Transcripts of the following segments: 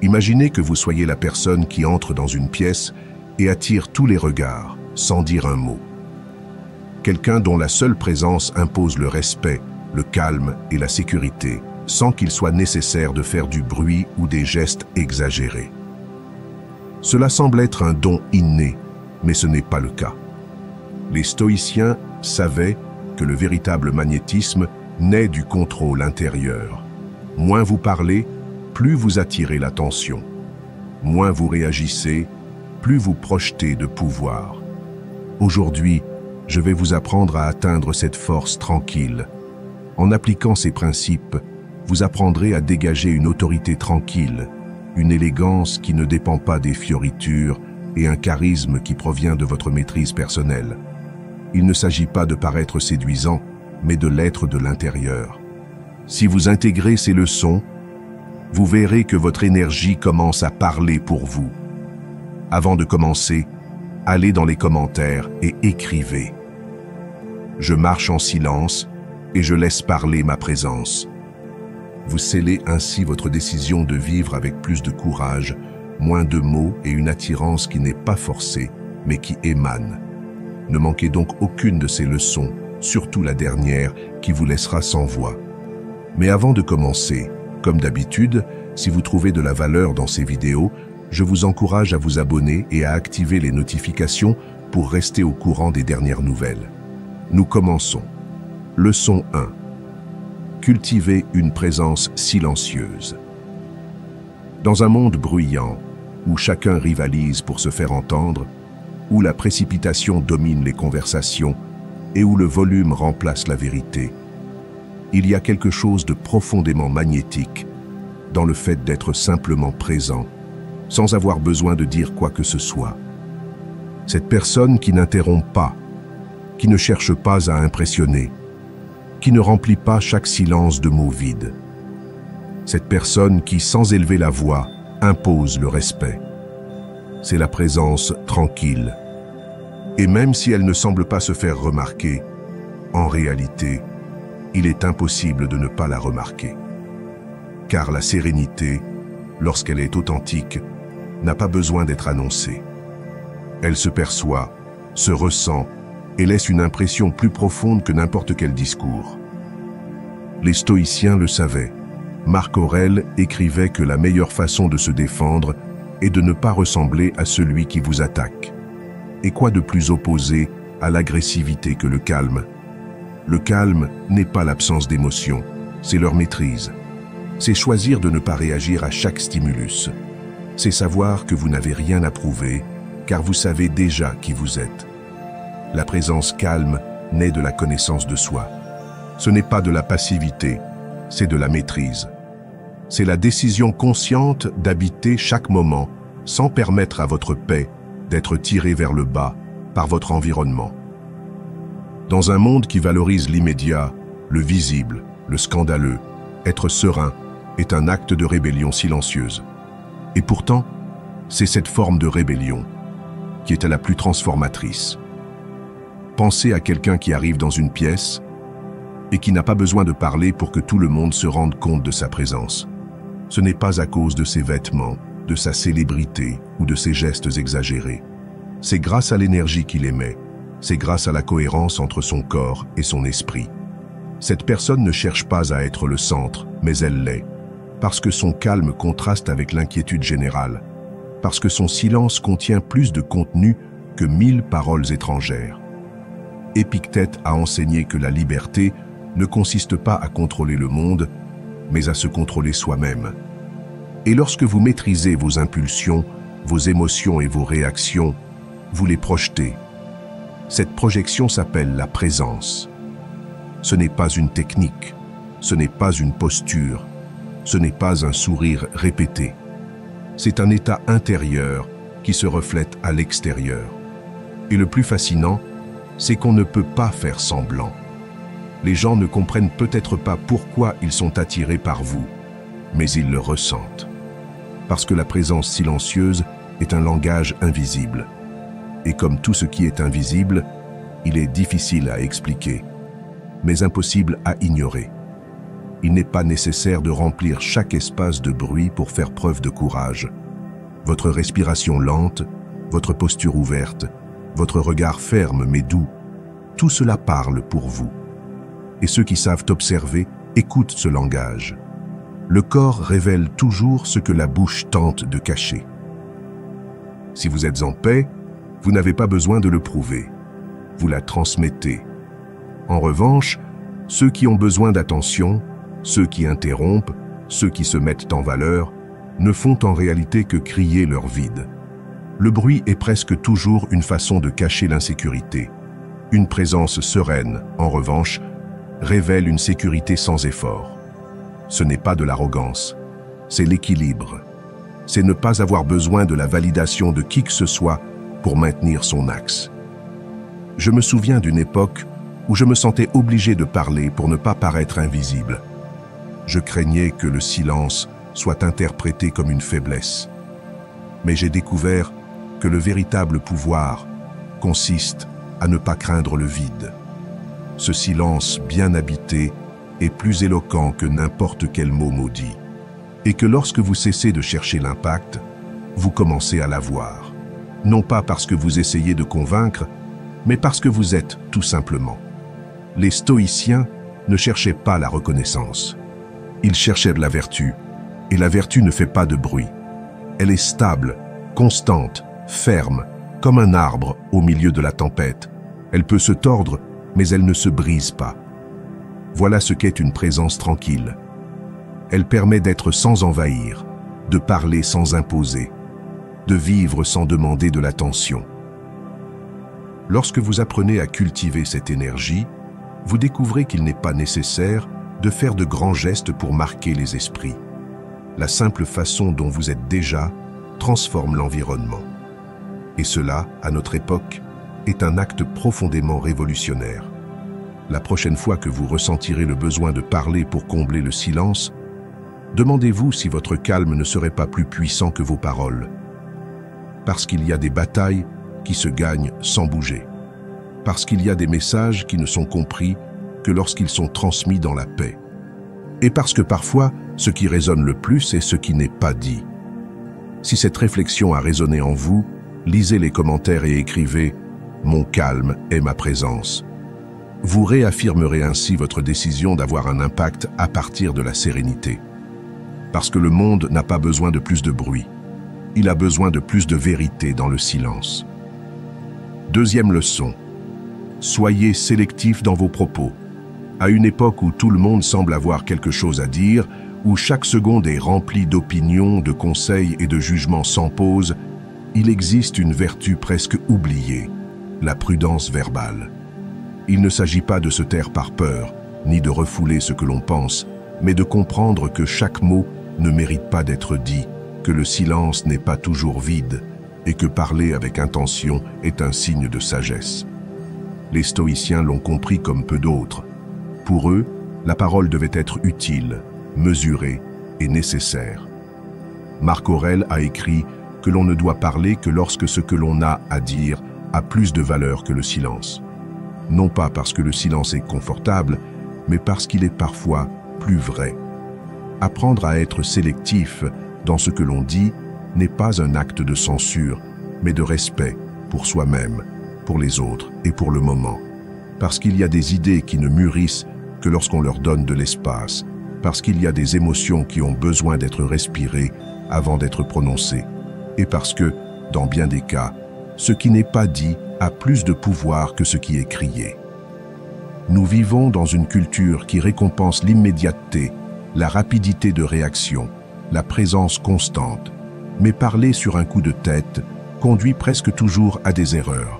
Imaginez que vous soyez la personne qui entre dans une pièce et attire tous les regards, sans dire un mot. Quelqu'un dont la seule présence impose le respect, le calme et la sécurité, sans qu'il soit nécessaire de faire du bruit ou des gestes exagérés. Cela semble être un don inné, mais ce n'est pas le cas. Les stoïciens savaient que le véritable magnétisme naît du contrôle intérieur. Moins vous parlez, plus vous attirez l'attention. Moins vous réagissez, plus vous projetez de pouvoir. Aujourd'hui, je vais vous apprendre à atteindre cette force tranquille. En appliquant ces principes, vous apprendrez à dégager une autorité tranquille, une élégance qui ne dépend pas des fioritures et un charisme qui provient de votre maîtrise personnelle. Il ne s'agit pas de paraître séduisant, mais de l'être de l'intérieur. Si vous intégrez ces leçons, vous verrez que votre énergie commence à parler pour vous. Avant de commencer, allez dans les commentaires et écrivez. Je marche en silence et je laisse parler ma présence. Vous scellez ainsi votre décision de vivre avec plus de courage, moins de mots et une attirance qui n'est pas forcée, mais qui émane. Ne manquez donc aucune de ces leçons, surtout la dernière qui vous laissera sans voix. Mais avant de commencer, comme d'habitude, si vous trouvez de la valeur dans ces vidéos, je vous encourage à vous abonner et à activer les notifications pour rester au courant des dernières nouvelles. Nous commençons. Leçon 1. Cultivez une présence silencieuse. Dans un monde bruyant, où chacun rivalise pour se faire entendre, où la précipitation domine les conversations et où le volume remplace la vérité, il y a quelque chose de profondément magnétique dans le fait d'être simplement présent, sans avoir besoin de dire quoi que ce soit. Cette personne qui n'interrompt pas, qui ne cherche pas à impressionner, qui ne remplit pas chaque silence de mots vides. Cette personne qui, sans élever la voix, impose le respect. C'est la présence tranquille. Et même si elle ne semble pas se faire remarquer, en réalité, il est impossible de ne pas la remarquer. Car la sérénité, lorsqu'elle est authentique, n'a pas besoin d'être annoncée. Elle se perçoit, se ressent et laisse une impression plus profonde que n'importe quel discours. Les stoïciens le savaient. Marc Aurèle écrivait que la meilleure façon de se défendre est de ne pas ressembler à celui qui vous attaque. Et quoi de plus opposé à l'agressivité que le calme? Le calme n'est pas l'absence d'émotion, c'est leur maîtrise. C'est choisir de ne pas réagir à chaque stimulus. C'est savoir que vous n'avez rien à prouver, car vous savez déjà qui vous êtes. La présence calme naît de la connaissance de soi. Ce n'est pas de la passivité, c'est de la maîtrise. C'est la décision consciente d'habiter chaque moment sans permettre à votre paix d'être tirée vers le bas par votre environnement. Dans un monde qui valorise l'immédiat, le visible, le scandaleux, être serein est un acte de rébellion silencieuse. Et pourtant, c'est cette forme de rébellion qui est la plus transformatrice. Pensez à quelqu'un qui arrive dans une pièce et qui n'a pas besoin de parler pour que tout le monde se rende compte de sa présence. Ce n'est pas à cause de ses vêtements, de sa célébrité ou de ses gestes exagérés. C'est grâce à l'énergie qu'il émet, c'est grâce à la cohérence entre son corps et son esprit. Cette personne ne cherche pas à être le centre, mais elle l'est, parce que son calme contraste avec l'inquiétude générale, parce que son silence contient plus de contenu que 1000 paroles étrangères. Épictète a enseigné que la liberté ne consiste pas à contrôler le monde, mais à se contrôler soi-même. Et lorsque vous maîtrisez vos impulsions, vos émotions et vos réactions, vous les projetez. Cette projection s'appelle la présence. Ce n'est pas une technique, ce n'est pas une posture, ce n'est pas un sourire répété. C'est un état intérieur qui se reflète à l'extérieur. Et le plus fascinant, c'est qu'on ne peut pas faire semblant. Les gens ne comprennent peut-être pas pourquoi ils sont attirés par vous, mais ils le ressentent. Parce que la présence silencieuse est un langage invisible. Et comme tout ce qui est invisible, il est difficile à expliquer, mais impossible à ignorer. Il n'est pas nécessaire de remplir chaque espace de bruit pour faire preuve de courage. Votre respiration lente, votre posture ouverte, votre regard ferme mais doux, tout cela parle pour vous. Et ceux qui savent observer écoutent ce langage. Le corps révèle toujours ce que la bouche tente de cacher. Si vous êtes en paix, vous n'avez pas besoin de le prouver. Vous la transmettez. En revanche, ceux qui ont besoin d'attention, ceux qui interrompent, ceux qui se mettent en valeur, ne font en réalité que crier leur vide. Le bruit est presque toujours une façon de cacher l'insécurité. Une présence sereine, en revanche, révèle une sécurité sans effort. Ce n'est pas de l'arrogance, c'est l'équilibre. C'est ne pas avoir besoin de la validation de qui que ce soit pour maintenir son axe. Je me souviens d'une époque où je me sentais obligé de parler pour ne pas paraître invisible. Je craignais que le silence soit interprété comme une faiblesse. Mais j'ai découvert que le véritable pouvoir consiste à ne pas craindre le vide. Ce silence bien habité est plus éloquent que n'importe quel mot maudit. Et que lorsque vous cessez de chercher l'impact, vous commencez à l'avoir. Non pas parce que vous essayez de convaincre, mais parce que vous êtes tout simplement. Les stoïciens ne cherchaient pas la reconnaissance. Ils cherchaient de la vertu, et la vertu ne fait pas de bruit. Elle est stable, constante, ferme, comme un arbre au milieu de la tempête. Elle peut se tordre, mais elle ne se brise pas. Voilà ce qu'est une présence tranquille. Elle permet d'être sans envahir, de parler sans imposer, de vivre sans demander de l'attention. Lorsque vous apprenez à cultiver cette énergie, vous découvrez qu'il n'est pas nécessaire de faire de grands gestes pour marquer les esprits. La simple façon dont vous êtes déjà transforme l'environnement. Et cela, à notre époque, est un acte profondément révolutionnaire. La prochaine fois que vous ressentirez le besoin de parler pour combler le silence, demandez-vous si votre calme ne serait pas plus puissant que vos paroles. Parce qu'il y a des batailles qui se gagnent sans bouger. Parce qu'il y a des messages qui ne sont compris que lorsqu'ils sont transmis dans la paix. Et parce que parfois, ce qui résonne le plus est ce qui n'est pas dit. Si cette réflexion a résonné en vous, lisez les commentaires et écrivez « Mon calme est ma présence ». Vous réaffirmerez ainsi votre décision d'avoir un impact à partir de la sérénité. Parce que le monde n'a pas besoin de plus de bruit. Il a besoin de plus de vérité dans le silence. Deuxième leçon. Soyez sélectif dans vos propos. À une époque où tout le monde semble avoir quelque chose à dire, où chaque seconde est remplie d'opinions, de conseils et de jugements sans pause, il existe une vertu presque oubliée, la prudence verbale. Il ne s'agit pas de se taire par peur, ni de refouler ce que l'on pense, mais de comprendre que chaque mot ne mérite pas d'être dit, que le silence n'est pas toujours vide, et que parler avec intention est un signe de sagesse. Les stoïciens l'ont compris comme peu d'autres. Pour eux, la parole devait être utile, mesurée et nécessaire. Marc Aurèle a écrit que l'on ne doit parler que lorsque ce que l'on a à dire a plus de valeur que le silence. Non pas parce que le silence est confortable, mais parce qu'il est parfois plus vrai. Apprendre à être sélectif dans ce que l'on dit n'est pas un acte de censure, mais de respect pour soi-même, pour les autres et pour le moment. Parce qu'il y a des idées qui ne mûrissent que lorsqu'on leur donne de l'espace, parce qu'il y a des émotions qui ont besoin d'être respirées avant d'être prononcées, et parce que, dans bien des cas, ce qui n'est pas dit a plus de pouvoir que ce qui est crié. Nous vivons dans une culture qui récompense l'immédiateté, la rapidité de réaction, la présence constante, mais parler sur un coup de tête conduit presque toujours à des erreurs.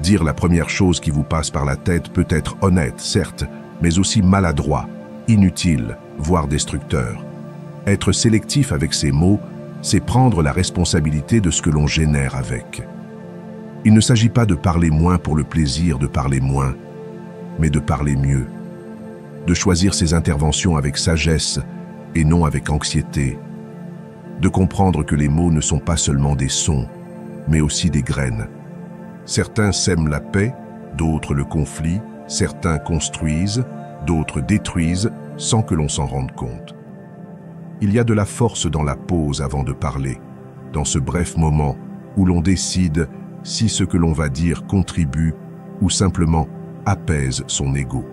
Dire la première chose qui vous passe par la tête peut être honnête, certes, mais aussi maladroit, inutile, voire destructeur. Être sélectif avec ses mots, c'est prendre la responsabilité de ce que l'on génère avec. Il ne s'agit pas de parler moins pour le plaisir de parler moins, mais de parler mieux. De choisir ses interventions avec sagesse et non avec anxiété. De comprendre que les mots ne sont pas seulement des sons, mais aussi des graines. Certains sèment la paix, d'autres le conflit, certains construisent, d'autres détruisent, sans que l'on s'en rende compte. Il y a de la force dans la pause avant de parler, dans ce bref moment où l'on décide si ce que l'on va dire contribue ou simplement apaise son ego.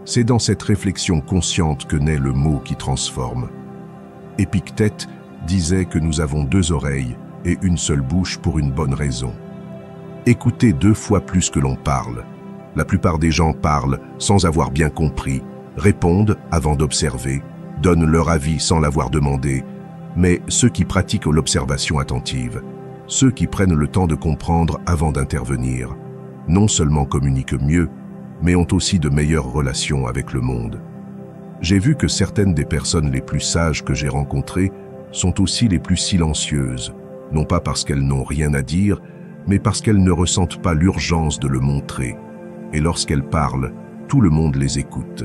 C'est dans cette réflexion consciente que naît le mot qui transforme. Épictète disait que nous avons 2 oreilles et une seule bouche pour une bonne raison. Écoutez 2 fois plus que l'on parle. La plupart des gens parlent sans avoir bien compris, répondent avant d'observer, donnent leur avis sans l'avoir demandé, mais ceux qui pratiquent l'observation attentive, ceux qui prennent le temps de comprendre avant d'intervenir, non seulement communiquent mieux, mais ont aussi de meilleures relations avec le monde. J'ai vu que certaines des personnes les plus sages que j'ai rencontrées sont aussi les plus silencieuses, non pas parce qu'elles n'ont rien à dire, mais parce qu'elles ne ressentent pas l'urgence de le montrer. Et lorsqu'elles parlent, tout le monde les écoute.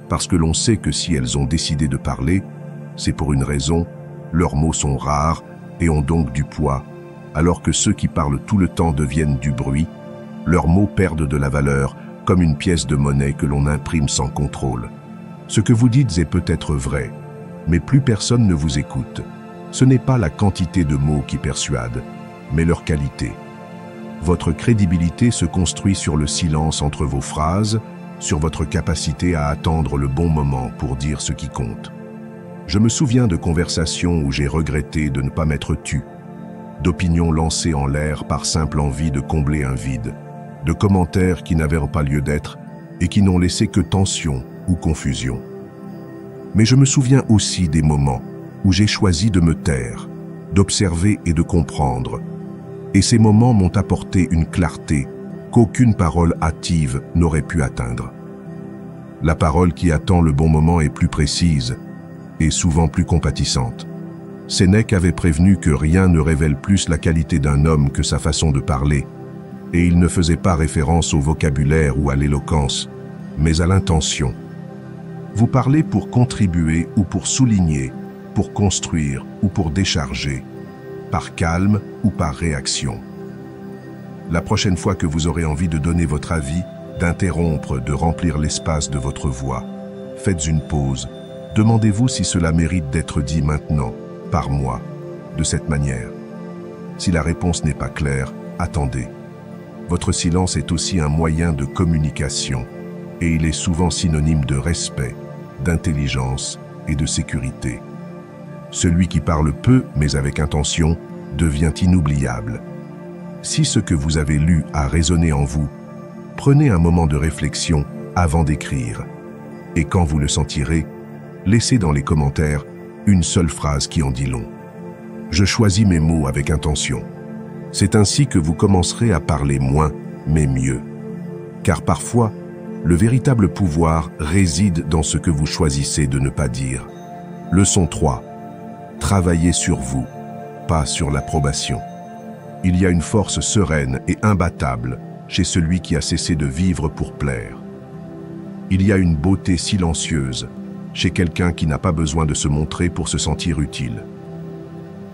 Parce que l'on sait que si elles ont décidé de parler, c'est pour une raison, leurs mots sont rares et ont donc du poids, alors que ceux qui parlent tout le temps deviennent du bruit, leurs mots perdent de la valeur, comme une pièce de monnaie que l'on imprime sans contrôle. Ce que vous dites est peut-être vrai, mais plus personne ne vous écoute. Ce n'est pas la quantité de mots qui persuade, mais leur qualité. Votre crédibilité se construit sur le silence entre vos phrases, sur votre capacité à attendre le bon moment pour dire ce qui compte. Je me souviens de conversations où j'ai regretté de ne pas m'être tu, d'opinions lancées en l'air par simple envie de combler un vide, de commentaires qui n'avaient pas lieu d'être et qui n'ont laissé que tension ou confusion. Mais je me souviens aussi des moments où j'ai choisi de me taire, d'observer et de comprendre. Et ces moments m'ont apporté une clarté qu'aucune parole hâtive n'aurait pu atteindre. La parole qui attend le bon moment est plus précise et souvent plus compatissante. Sénèque avait prévenu que rien ne révèle plus la qualité d'un homme que sa façon de parler, et il ne faisait pas référence au vocabulaire ou à l'éloquence, mais à l'intention. Vous parlez pour contribuer ou pour souligner, pour construire ou pour décharger, par calme ou par réaction. La prochaine fois que vous aurez envie de donner votre avis, d'interrompre, de remplir l'espace de votre voix, faites une pause. Demandez-vous si cela mérite d'être dit maintenant, par moi, de cette manière. Si la réponse n'est pas claire, attendez. Votre silence est aussi un moyen de communication, et il est souvent synonyme de respect, d'intelligence et de sécurité. Celui qui parle peu, mais avec intention, devient inoubliable. Si ce que vous avez lu a résonné en vous, prenez un moment de réflexion avant d'écrire. Et quand vous le sentirez, laissez dans les commentaires une seule phrase qui en dit long. Je choisis mes mots avec intention. C'est ainsi que vous commencerez à parler moins, mais mieux. Car parfois, le véritable pouvoir réside dans ce que vous choisissez de ne pas dire. Leçon 3. Travaillez sur vous, pas sur l'approbation. Il y a une force sereine et imbattable chez celui qui a cessé de vivre pour plaire. Il y a une beauté silencieuse chez quelqu'un qui n'a pas besoin de se montrer pour se sentir utile.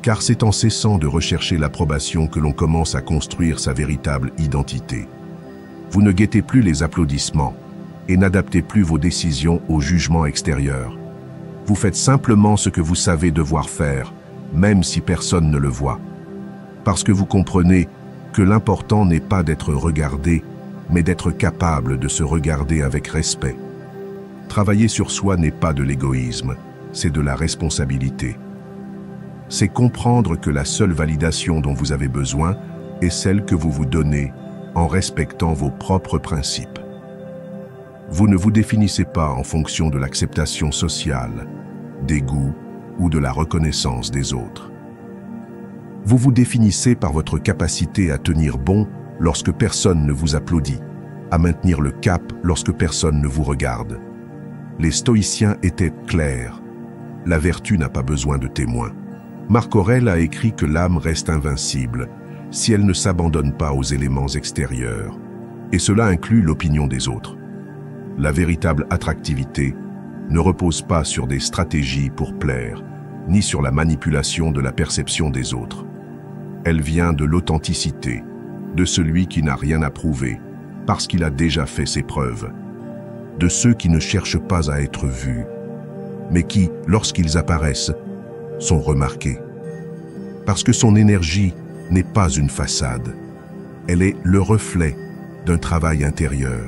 Car c'est en cessant de rechercher l'approbation que l'on commence à construire sa véritable identité. Vous ne guettez plus les applaudissements et n'adaptez plus vos décisions au jugement extérieur. Vous faites simplement ce que vous savez devoir faire, même si personne ne le voit. Parce que vous comprenez que l'important n'est pas d'être regardé, mais d'être capable de se regarder avec respect. Travailler sur soi n'est pas de l'égoïsme, c'est de la responsabilité. C'est comprendre que la seule validation dont vous avez besoin est celle que vous vous donnez en respectant vos propres principes. Vous ne vous définissez pas en fonction de l'acceptation sociale, des goûts ou de la reconnaissance des autres. Vous vous définissez par votre capacité à tenir bon lorsque personne ne vous applaudit, à maintenir le cap lorsque personne ne vous regarde. Les stoïciens étaient clairs. La vertu n'a pas besoin de témoins. Marc Aurèle a écrit que l'âme reste invincible si elle ne s'abandonne pas aux éléments extérieurs, et cela inclut l'opinion des autres. La véritable attractivité ne repose pas sur des stratégies pour plaire, ni sur la manipulation de la perception des autres. Elle vient de l'authenticité, de celui qui n'a rien à prouver, parce qu'il a déjà fait ses preuves. de ceux qui ne cherchent pas à être vus, mais qui, lorsqu'ils apparaissent, sont remarqués. Parce que son énergie n'est pas une façade, elle est le reflet d'un travail intérieur.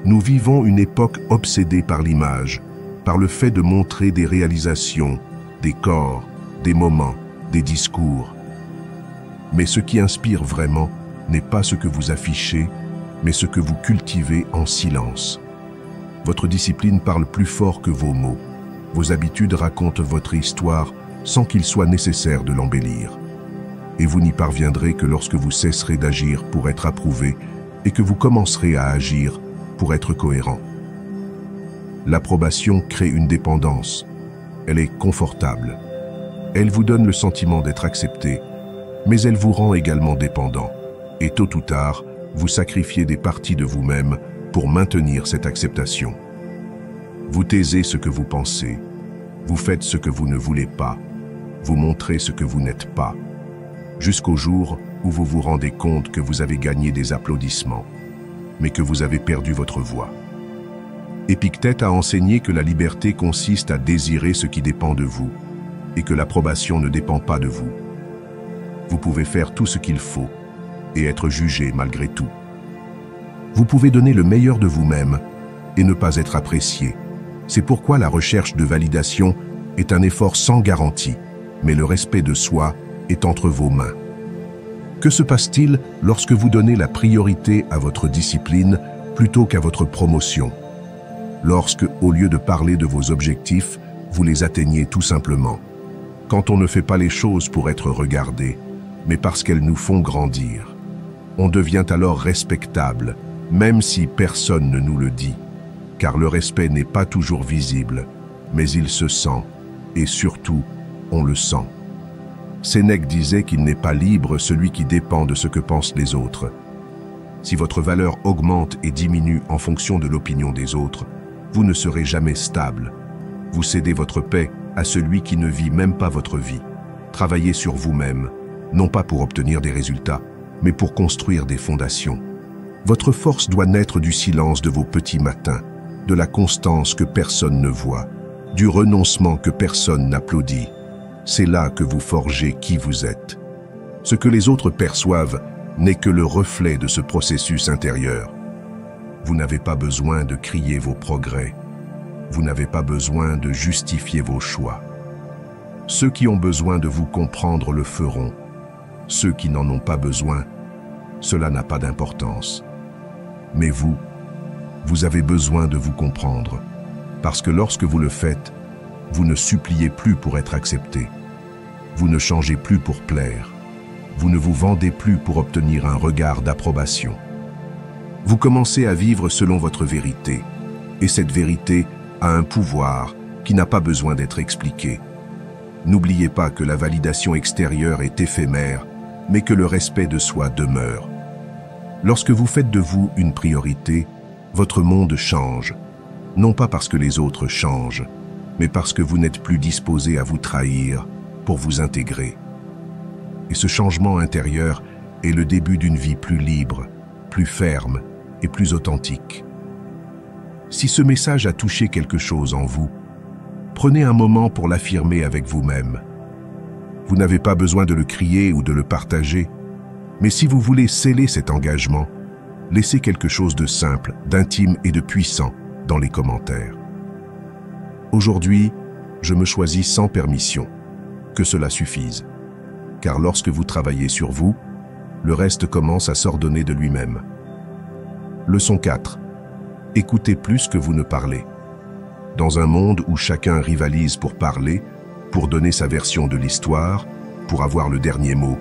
Nous vivons une époque obsédée par l'image, par le fait de montrer des réalisations, des corps, des moments, des discours. Mais ce qui inspire vraiment n'est pas ce que vous affichez, mais ce que vous cultivez en silence. Votre discipline parle plus fort que vos mots. Vos habitudes racontent votre histoire sans qu'il soit nécessaire de l'embellir. Et vous n'y parviendrez que lorsque vous cesserez d'agir pour être approuvé et que vous commencerez à agir pour être cohérent. L'approbation crée une dépendance. Elle est confortable. Elle vous donne le sentiment d'être accepté, mais elle vous rend également dépendant. Et tôt ou tard, vous sacrifiez des parties de vous-même pour maintenir cette acceptation. Vous taisez ce que vous pensez. Vous faites ce que vous ne voulez pas. Vous montrez ce que vous n'êtes pas. Jusqu'au jour où vous vous rendez compte que vous avez gagné des applaudissements, mais que vous avez perdu votre voix. Épictète a enseigné que la liberté consiste à désirer ce qui dépend de vous, et que l'approbation ne dépend pas de vous. Vous pouvez faire tout ce qu'il faut, et être jugé malgré tout. Vous pouvez donner le meilleur de vous-même, et ne pas être apprécié. C'est pourquoi la recherche de validation est un effort sans garantie, mais le respect de soi est entre vos mains. Que se passe-t-il lorsque vous donnez la priorité à votre discipline plutôt qu'à votre promotion? Lorsque, au lieu de parler de vos objectifs, vous les atteignez tout simplement. Quand on ne fait pas les choses pour être regardé, mais parce qu'elles nous font grandir. On devient alors respectable, même si personne ne nous le dit. Car le respect n'est pas toujours visible, mais il se sent, et surtout, on le sent. Sénèque disait qu'il n'est pas libre celui qui dépend de ce que pensent les autres. Si votre valeur augmente et diminue en fonction de l'opinion des autres, vous ne serez jamais stable. Vous cédez votre paix à celui qui ne vit même pas votre vie. Travaillez sur vous-même, non pas pour obtenir des résultats, mais pour construire des fondations. Votre force doit naître du silence de vos petits matins, de la constance que personne ne voit, du renoncement que personne n'applaudit. C'est là que vous forgez qui vous êtes. Ce que les autres perçoivent n'est que le reflet de ce processus intérieur. Vous n'avez pas besoin de crier vos progrès. Vous n'avez pas besoin de justifier vos choix. Ceux qui ont besoin de vous comprendre le feront. Ceux qui n'en ont pas besoin, cela n'a pas d'importance. Mais vous avez besoin de vous comprendre, parce que lorsque vous le faites, vous ne suppliez plus pour être accepté. Vous ne changez plus pour plaire. Vous ne vous vendez plus pour obtenir un regard d'approbation. Vous commencez à vivre selon votre vérité, et cette vérité a un pouvoir qui n'a pas besoin d'être expliqué. N'oubliez pas que la validation extérieure est éphémère, mais que le respect de soi demeure. Lorsque vous faites de vous une priorité, votre monde change, non pas parce que les autres changent, mais parce que vous n'êtes plus disposé à vous trahir pour vous intégrer. Et ce changement intérieur est le début d'une vie plus libre, plus ferme et plus authentique. Si ce message a touché quelque chose en vous, prenez un moment pour l'affirmer avec vous-même. Vous n'avez pas besoin de le crier ou de le partager, mais si vous voulez sceller cet engagement, laissez quelque chose de simple, d'intime et de puissant dans les commentaires. Aujourd'hui, je me choisis sans permission. Que cela suffise. Car lorsque vous travaillez sur vous, le reste commence à s'ordonner de lui-même. Leçon 4. Écoutez plus que vous ne parlez. Dans un monde où chacun rivalise pour parler, pour donner sa version de l'histoire, pour avoir le dernier mot,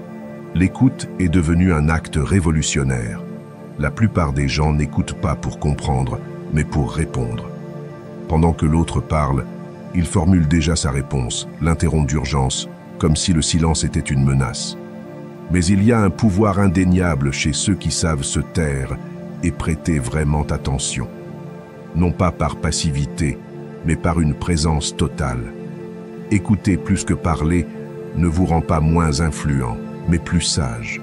l'écoute est devenue un acte révolutionnaire. La plupart des gens n'écoutent pas pour comprendre, mais pour répondre. Pendant que l'autre parle, il formule déjà sa réponse, l'interrompt d'urgence, comme si le silence était une menace. Mais il y a un pouvoir indéniable chez ceux qui savent se taire et prêter vraiment attention. Non pas par passivité, mais par une présence totale. Écouter plus que parler ne vous rend pas moins influent, mais plus sage.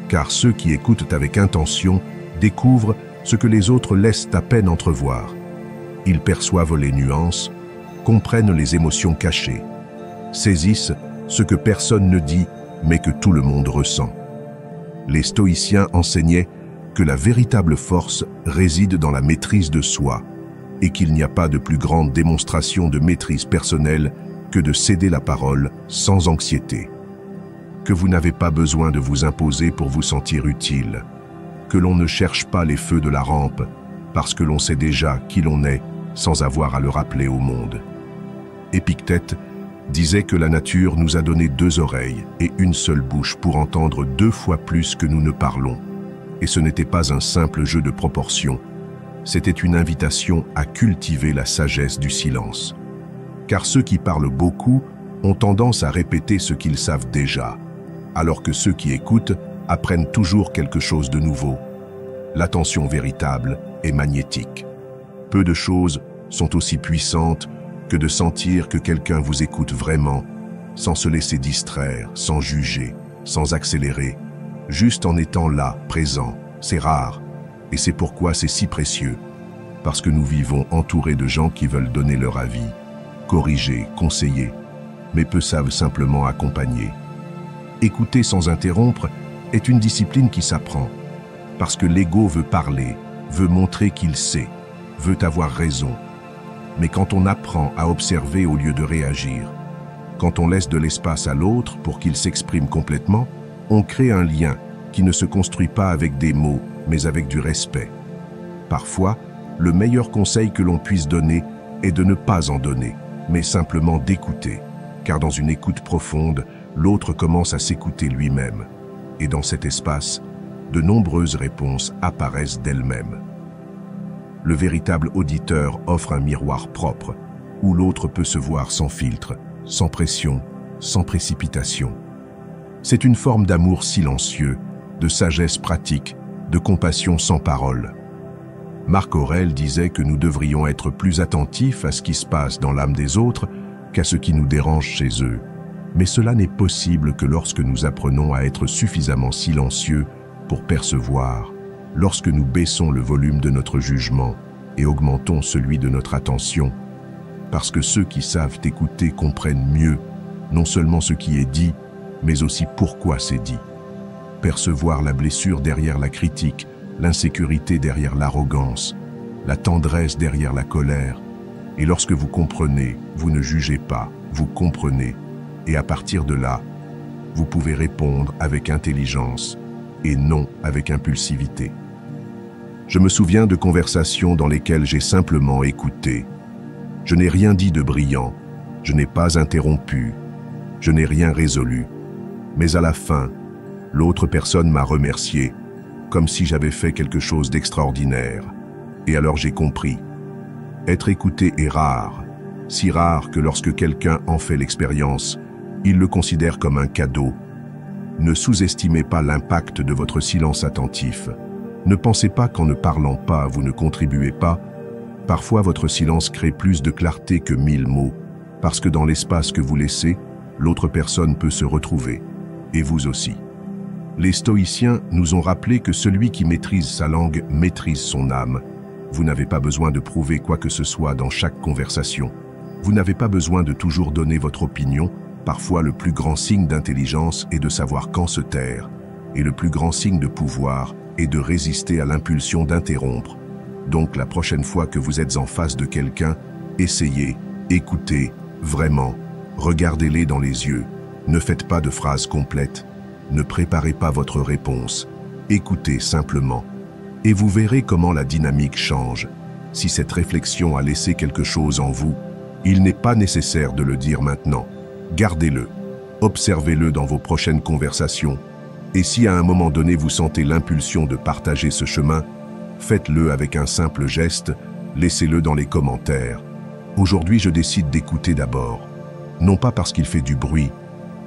Car ceux qui écoutent avec intention découvrent ce que les autres laissent à peine entrevoir. Ils perçoivent les nuances, comprennent les émotions cachées, saisissent ce que personne ne dit mais que tout le monde ressent. Les stoïciens enseignaient que la véritable force réside dans la maîtrise de soi et qu'il n'y a pas de plus grande démonstration de maîtrise personnelle que de céder la parole sans anxiété. Que vous n'avez pas besoin de vous imposer pour vous sentir utile, que l'on ne cherche pas les feux de la rampe parce que l'on sait déjà qui l'on est sans avoir à le rappeler au monde. Épictète disait que la nature nous a donné 2 oreilles et une seule bouche pour entendre 2 fois plus que nous ne parlons. Et ce n'était pas un simple jeu de proportions, c'était une invitation à cultiver la sagesse du silence. Car ceux qui parlent beaucoup ont tendance à répéter ce qu'ils savent déjà, alors que ceux qui écoutent apprennent toujours quelque chose de nouveau. L'attention véritable est magnétique. Peu de choses sont aussi puissantes que de sentir que quelqu'un vous écoute vraiment, sans se laisser distraire, sans juger, sans accélérer, juste en étant là, présent. C'est rare, et c'est pourquoi c'est si précieux, parce que nous vivons entourés de gens qui veulent donner leur avis, corriger, conseiller, mais peu savent simplement accompagner. Écouter sans interrompre est une discipline qui s'apprend, parce que l'ego veut parler, veut montrer qu'il sait, veut avoir raison. Mais quand on apprend à observer au lieu de réagir, quand on laisse de l'espace à l'autre pour qu'il s'exprime complètement, on crée un lien qui ne se construit pas avec des mots, mais avec du respect. Parfois, le meilleur conseil que l'on puisse donner est de ne pas en donner, mais simplement d'écouter, car dans une écoute profonde, l'autre commence à s'écouter lui-même. Et dans cet espace, de nombreuses réponses apparaissent d'elles-mêmes. Le véritable auditeur offre un miroir propre, où l'autre peut se voir sans filtre, sans pression, sans précipitation. C'est une forme d'amour silencieux, de sagesse pratique, de compassion sans parole. Marc Aurèle disait que nous devrions être plus attentifs à ce qui se passe dans l'âme des autres qu'à ce qui nous dérange chez eux. Mais cela n'est possible que lorsque nous apprenons à être suffisamment silencieux pour percevoir, lorsque nous baissons le volume de notre jugement et augmentons celui de notre attention. Parce que ceux qui savent écouter comprennent mieux, non seulement ce qui est dit, mais aussi pourquoi c'est dit. Percevoir la blessure derrière la critique, l'insécurité derrière l'arrogance, la tendresse derrière la colère. Et lorsque vous comprenez, vous ne jugez pas, vous comprenez. Et à partir de là, vous pouvez répondre avec intelligence et non avec impulsivité. Je me souviens de conversations dans lesquelles j'ai simplement écouté. Je n'ai rien dit de brillant, je n'ai pas interrompu, je n'ai rien résolu. Mais à la fin, l'autre personne m'a remercié, comme si j'avais fait quelque chose d'extraordinaire. Et alors j'ai compris. Être écouté est rare, si rare que lorsque quelqu'un en fait l'expérience, il le considère comme un cadeau. Ne sous-estimez pas l'impact de votre silence attentif. Ne pensez pas qu'en ne parlant pas, vous ne contribuez pas. Parfois, votre silence crée plus de clarté que 1000 mots, parce que dans l'espace que vous laissez, l'autre personne peut se retrouver, et vous aussi. Les stoïciens nous ont rappelé que celui qui maîtrise sa langue maîtrise son âme. Vous n'avez pas besoin de prouver quoi que ce soit dans chaque conversation. Vous n'avez pas besoin de toujours donner votre opinion. Parfois, le plus grand signe d'intelligence est de savoir quand se taire, et le plus grand signe de pouvoir est de résister à l'impulsion d'interrompre. Donc, la prochaine fois que vous êtes en face de quelqu'un, essayez, écoutez, vraiment, regardez-les dans les yeux. Ne faites pas de phrases complètes. Ne préparez pas votre réponse. Écoutez simplement. Et vous verrez comment la dynamique change. Si cette réflexion a laissé quelque chose en vous, il n'est pas nécessaire de le dire maintenant. Gardez-le. Observez-le dans vos prochaines conversations. Et si à un moment donné vous sentez l'impulsion de partager ce chemin, faites-le avec un simple geste, laissez-le dans les commentaires. Aujourd'hui, je décide d'écouter d'abord. Non pas parce qu'il fait du bruit,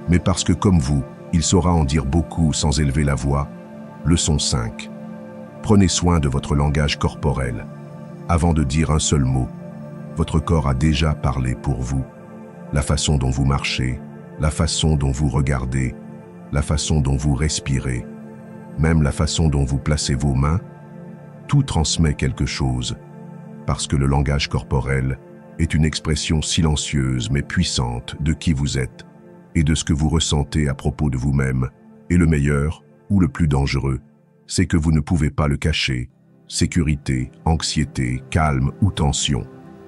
mais parce que comme vous, il saura en dire beaucoup sans élever la voix. Leçon 5. Prenez soin de votre langage corporel. Avant de dire un seul mot, votre corps a déjà parlé pour vous. La façon dont vous marchez, la façon dont vous regardez, la façon dont vous respirez, même la façon dont vous placez vos mains, Tout transmet quelque chose, parce que le langage corporel est une expression silencieuse mais puissante de qui vous êtes et de ce que vous ressentez à propos de vous-même. Et le meilleur, ou le plus dangereux, c'est que vous ne pouvez pas le cacher. Sécurité, anxiété, calme ou tension.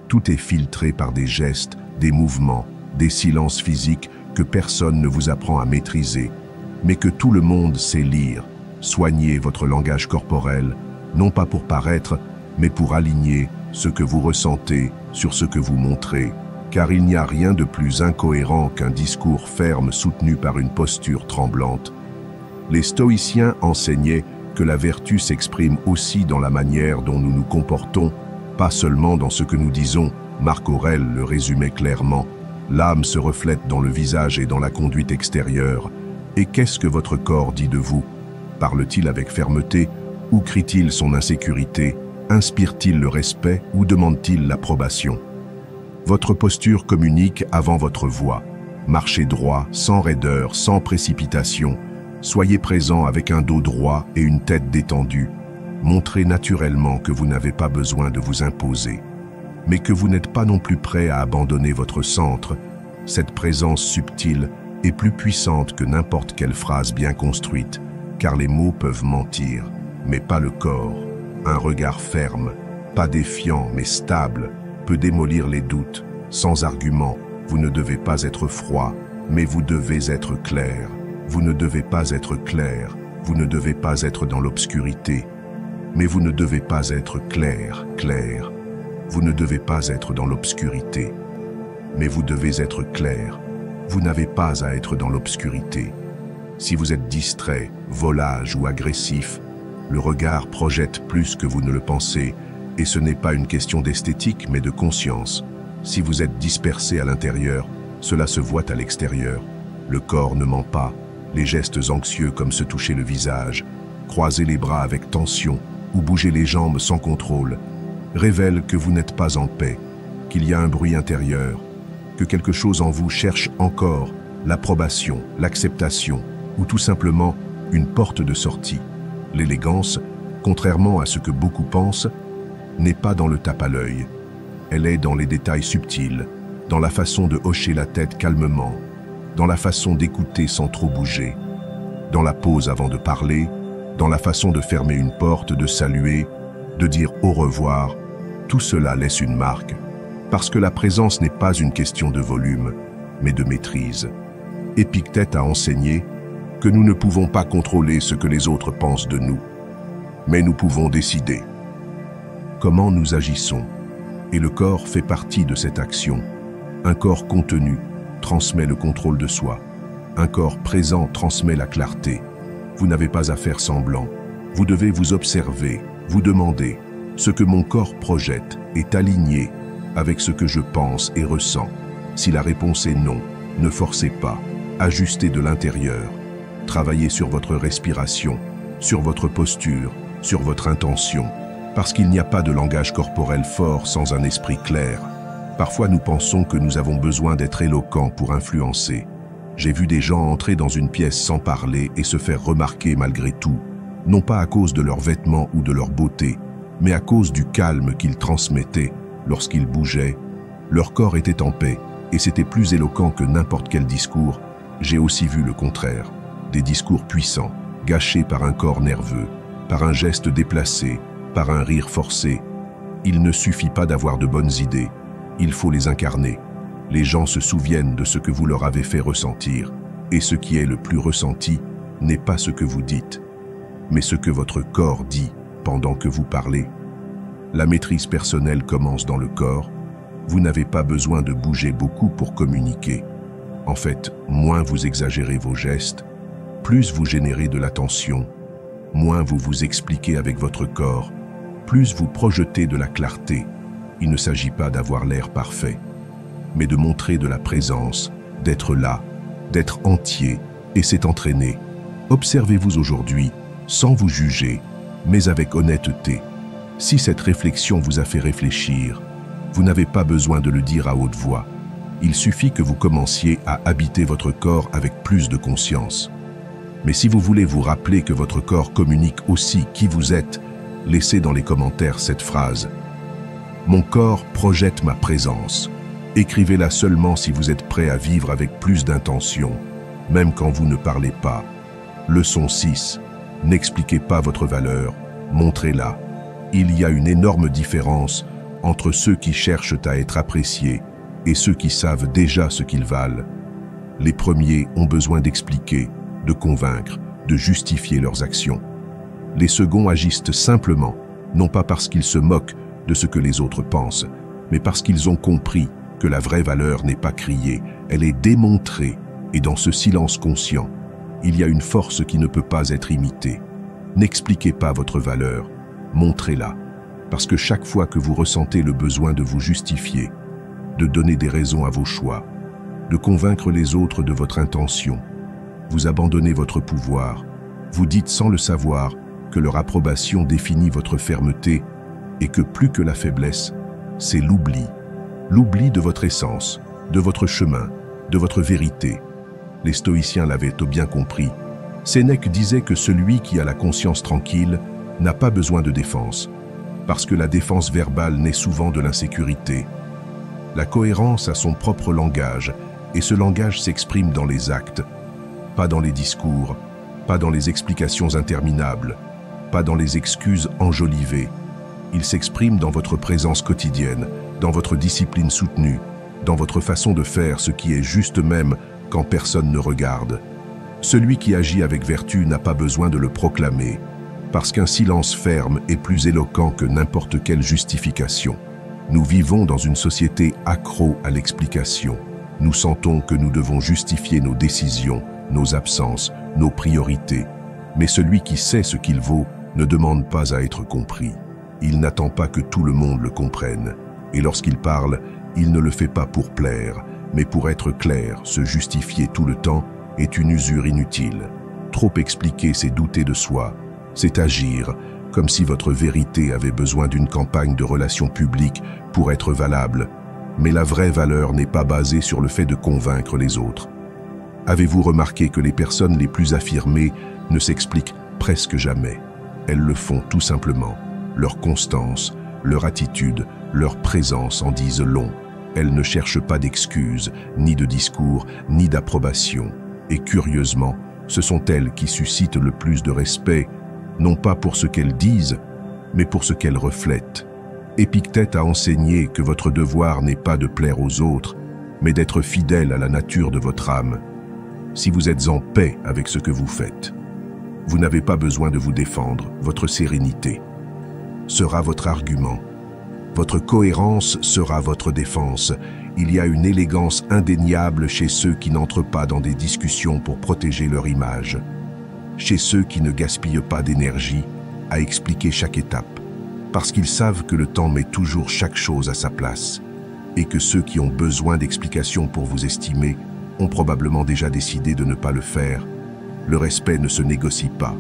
Tout est filtré par des gestes, des mouvements, des silences physiques que personne ne vous apprend à maîtriser, mais que tout le monde sait lire. Soignez votre langage corporel, non pas pour paraître, mais pour aligner ce que vous ressentez sur ce que vous montrez, car il n'y a rien de plus incohérent qu'un discours ferme soutenu par une posture tremblante. Les stoïciens enseignaient que la vertu s'exprime aussi dans la manière dont nous nous comportons, pas seulement dans ce que nous disons. Marc Aurèle le résumait clairement. L'âme se reflète dans le visage et dans la conduite extérieure. Et qu'est-ce que votre corps dit de vous? Parle-t-il avec fermeté ou crie-t-il son insécurité? Inspire-t-il le respect ou demande-t-il l'approbation? Votre posture communique avant votre voix. Marchez droit, sans raideur, sans précipitation. Soyez présent avec un dos droit et une tête détendue. Montrez naturellement que vous n'avez pas besoin de vous imposer, mais que vous n'êtes pas non plus prêt à abandonner votre centre. Cette présence subtile est plus puissante que n'importe quelle phrase bien construite, car les mots peuvent mentir, mais pas le corps. Un regard ferme, pas défiant mais stable, peut démolir les doutes. Sans argument, vous ne devez pas être froid, mais vous devez être clair. Vous ne devez pas être clair, vous ne devez pas être dans l'obscurité, mais vous ne devez pas être clair. Vous ne devez pas être dans l'obscurité, mais vous devez être clair. Vous n'avez pas à être dans l'obscurité. Si vous êtes distrait, volage ou agressif, le regard projette plus que vous ne le pensez, et ce n'est pas une question d'esthétique mais de conscience. Si vous êtes dispersé à l'intérieur, cela se voit à l'extérieur. Le corps ne ment pas. Les gestes anxieux comme se toucher le visage, croiser les bras avec tension ou bouger les jambes sans contrôle, révèlent que vous n'êtes pas en paix, qu'il y a un bruit intérieur, que quelque chose en vous cherche encore l'approbation, l'acceptation ou tout simplement une porte de sortie. L'élégance, contrairement à ce que beaucoup pensent, n'est pas dans le tape à l'œil. Elle est dans les détails subtils, dans la façon de hocher la tête calmement, dans la façon d'écouter sans trop bouger, dans la pause avant de parler, dans la façon de fermer une porte, de saluer, de dire au revoir. Tout cela laisse une marque, parce que la présence n'est pas une question de volume, mais de maîtrise. Épictète a enseigné que nous ne pouvons pas contrôler ce que les autres pensent de nous, mais nous pouvons décider comment nous agissons. Et le corps fait partie de cette action. Un corps contenu transmet le contrôle de soi. Un corps présent transmet la clarté. Vous n'avez pas à faire semblant. Vous devez vous observer, vous demander, ce que mon corps projette est aligné avec ce que je pense et ressens. Si la réponse est non, ne forcez pas. Ajustez de l'intérieur. Travaillez sur votre respiration, sur votre posture, sur votre intention. Parce qu'il n'y a pas de langage corporel fort sans un esprit clair. Parfois nous pensons que nous avons besoin d'être éloquents pour influencer. J'ai vu des gens entrer dans une pièce sans parler et se faire remarquer malgré tout, non pas à cause de leurs vêtements ou de leur beauté, mais à cause du calme qu'ils transmettaient lorsqu'ils bougeaient. Leur corps était en paix et c'était plus éloquent que n'importe quel discours. J'ai aussi vu le contraire, des discours puissants, gâchés par un corps nerveux, par un geste déplacé, par un rire forcé. Il ne suffit pas d'avoir de bonnes idées, il faut les incarner. Les gens se souviennent de ce que vous leur avez fait ressentir, et ce qui est le plus ressenti n'est pas ce que vous dites, mais ce que votre corps dit pendant que vous parlez. La maîtrise personnelle commence dans le corps. Vous n'avez pas besoin de bouger beaucoup pour communiquer. En fait, moins vous exagérez vos gestes, plus vous générez de l'attention, moins vous vous expliquez avec votre corps, plus vous projetez de la clarté. Il ne s'agit pas d'avoir l'air parfait, mais de montrer de la présence, d'être là, d'être entier, et c'est entraîné. Observez-vous aujourd'hui, sans vous juger, mais avec honnêteté. Si cette réflexion vous a fait réfléchir, vous n'avez pas besoin de le dire à haute voix. Il suffit que vous commenciez à habiter votre corps avec plus de conscience. Mais si vous voulez vous rappeler que votre corps communique aussi qui vous êtes, laissez dans les commentaires cette phrase. Mon corps projette ma présence. Écrivez-la seulement si vous êtes prêt à vivre avec plus d'intention, même quand vous ne parlez pas. Leçon 6. N'expliquez pas votre valeur, montrez-la. Il y a une énorme différence entre ceux qui cherchent à être appréciés et ceux qui savent déjà ce qu'ils valent. Les premiers ont besoin d'expliquer, de convaincre, de justifier leurs actions. Les seconds agissent simplement, non pas parce qu'ils se moquent de ce que les autres pensent, mais parce qu'ils ont compris que la vraie valeur n'est pas criée, elle est démontrée, et dans ce silence conscient, il y a une force qui ne peut pas être imitée. N'expliquez pas votre valeur, montrez-la, parce que chaque fois que vous ressentez le besoin de vous justifier, de donner des raisons à vos choix, de convaincre les autres de votre intention, vous abandonnez votre pouvoir, vous dites sans le savoir que leur approbation définit votre fermeté et que plus que la faiblesse, c'est l'oubli. L'oubli de votre essence, de votre chemin, de votre vérité. Les stoïciens l'avaient bien compris. Sénèque disait que celui qui a la conscience tranquille n'a pas besoin de défense, parce que la défense verbale naît souvent de l'insécurité. La cohérence a son propre langage, et ce langage s'exprime dans les actes, pas dans les discours, pas dans les explications interminables, pas dans les excuses enjolivées. Il s'exprime dans votre présence quotidienne, dans votre discipline soutenue, dans votre façon de faire ce qui est juste même quand personne ne regarde. Celui qui agit avec vertu n'a pas besoin de le proclamer, parce qu'un silence ferme est plus éloquent que n'importe quelle justification. Nous vivons dans une société accro à l'explication. Nous sentons que nous devons justifier nos décisions, nos absences, nos priorités. Mais celui qui sait ce qu'il vaut ne demande pas à être compris. Il n'attend pas que tout le monde le comprenne. Et lorsqu'il parle, il ne le fait pas pour plaire, mais pour être clair. Se justifier tout le temps est une usure inutile. Trop expliquer, c'est douter de soi, c'est agir, comme si votre vérité avait besoin d'une campagne de relations publiques pour être valable. Mais la vraie valeur n'est pas basée sur le fait de convaincre les autres. Avez-vous remarqué que les personnes les plus affirmées ne s'expliquent presque jamais? Elles le font tout simplement. Leur constance, leur attitude, leur présence en disent long. Elles ne cherchent pas d'excuses, ni de discours, ni d'approbation. Et curieusement, ce sont elles qui suscitent le plus de respect, non pas pour ce qu'elles disent, mais pour ce qu'elles reflètent. Épictète a enseigné que votre devoir n'est pas de plaire aux autres, mais d'être fidèle à la nature de votre âme. Si vous êtes en paix avec ce que vous faites, vous n'avez pas besoin de vous défendre, votre sérénité sera votre argument. Votre cohérence sera votre défense. Il y a une élégance indéniable chez ceux qui n'entrent pas dans des discussions pour protéger leur image, chez ceux qui ne gaspillent pas d'énergie à expliquer chaque étape, parce qu'ils savent que le temps met toujours chaque chose à sa place, et que ceux qui ont besoin d'explications pour vous estimer ont probablement déjà décidé de ne pas le faire. Le respect ne se négocie pas.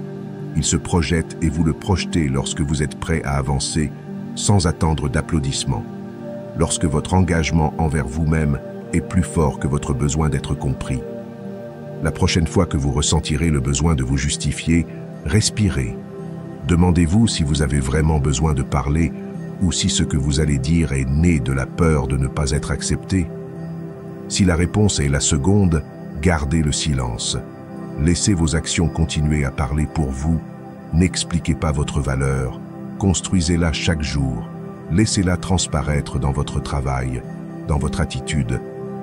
Il se projette et vous le projetez lorsque vous êtes prêt à avancer sans attendre d'applaudissements. Lorsque votre engagement envers vous-même est plus fort que votre besoin d'être compris. La prochaine fois que vous ressentirez le besoin de vous justifier, respirez. Demandez-vous si vous avez vraiment besoin de parler ou si ce que vous allez dire est né de la peur de ne pas être accepté. Si la réponse est la seconde, gardez le silence. Laissez vos actions continuer à parler pour vous. N'expliquez pas votre valeur. Construisez-la chaque jour. Laissez-la transparaître dans votre travail, dans votre attitude,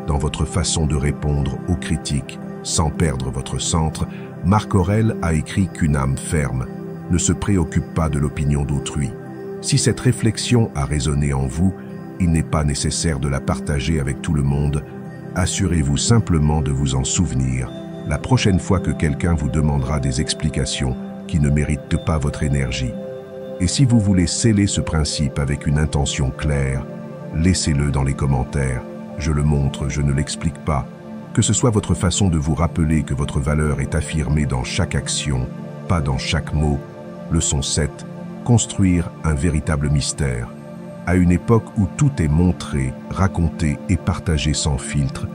dans votre façon de répondre aux critiques, sans perdre votre centre. Marc Aurèle a écrit qu'une âme ferme ne se préoccupe pas de l'opinion d'autrui. Si cette réflexion a résonné en vous, il n'est pas nécessaire de la partager avec tout le monde. Assurez-vous simplement de vous en souvenir la prochaine fois que quelqu'un vous demandera des explications qui ne méritent pas votre énergie. Et si vous voulez sceller ce principe avec une intention claire, laissez-le dans les commentaires. Je le montre, je ne l'explique pas. Que ce soit votre façon de vous rappeler que votre valeur est affirmée dans chaque action, pas dans chaque mot. Leçon 7. Construire un véritable mystère. À une époque où tout est montré, raconté et partagé sans filtre,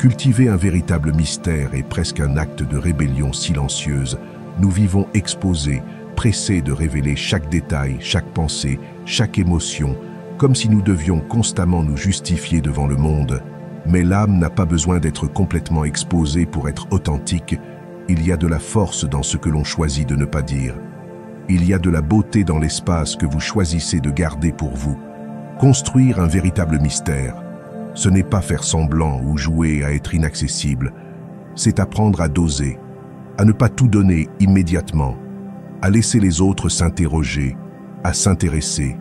cultiver un véritable mystère est presque un acte de rébellion silencieuse. Nous vivons exposés, pressés de révéler chaque détail, chaque pensée, chaque émotion, comme si nous devions constamment nous justifier devant le monde. Mais l'âme n'a pas besoin d'être complètement exposée pour être authentique. Il y a de la force dans ce que l'on choisit de ne pas dire. Il y a de la beauté dans l'espace que vous choisissez de garder pour vous. Construire un véritable mystère, ce n'est pas faire semblant ou jouer à être inaccessible. C'est apprendre à doser, à ne pas tout donner immédiatement, à laisser les autres s'interroger, à s'intéresser,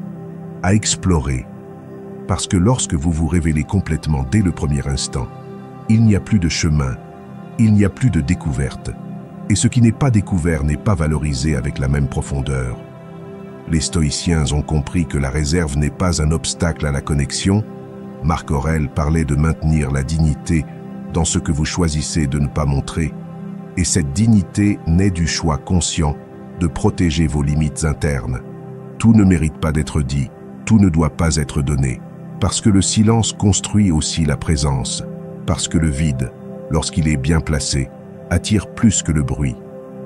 à explorer. Parce que lorsque vous vous révélez complètement dès le premier instant, il n'y a plus de chemin, il n'y a plus de découverte. Et ce qui n'est pas découvert n'est pas valorisé avec la même profondeur. Les stoïciens ont compris que la réserve n'est pas un obstacle à la connexion. Marc Aurèle parlait de maintenir la dignité dans ce que vous choisissez de ne pas montrer. Et cette dignité naît du choix conscient de protéger vos limites internes. Tout ne mérite pas d'être dit, tout ne doit pas être donné. Parce que le silence construit aussi la présence. Parce que le vide, lorsqu'il est bien placé, attire plus que le bruit.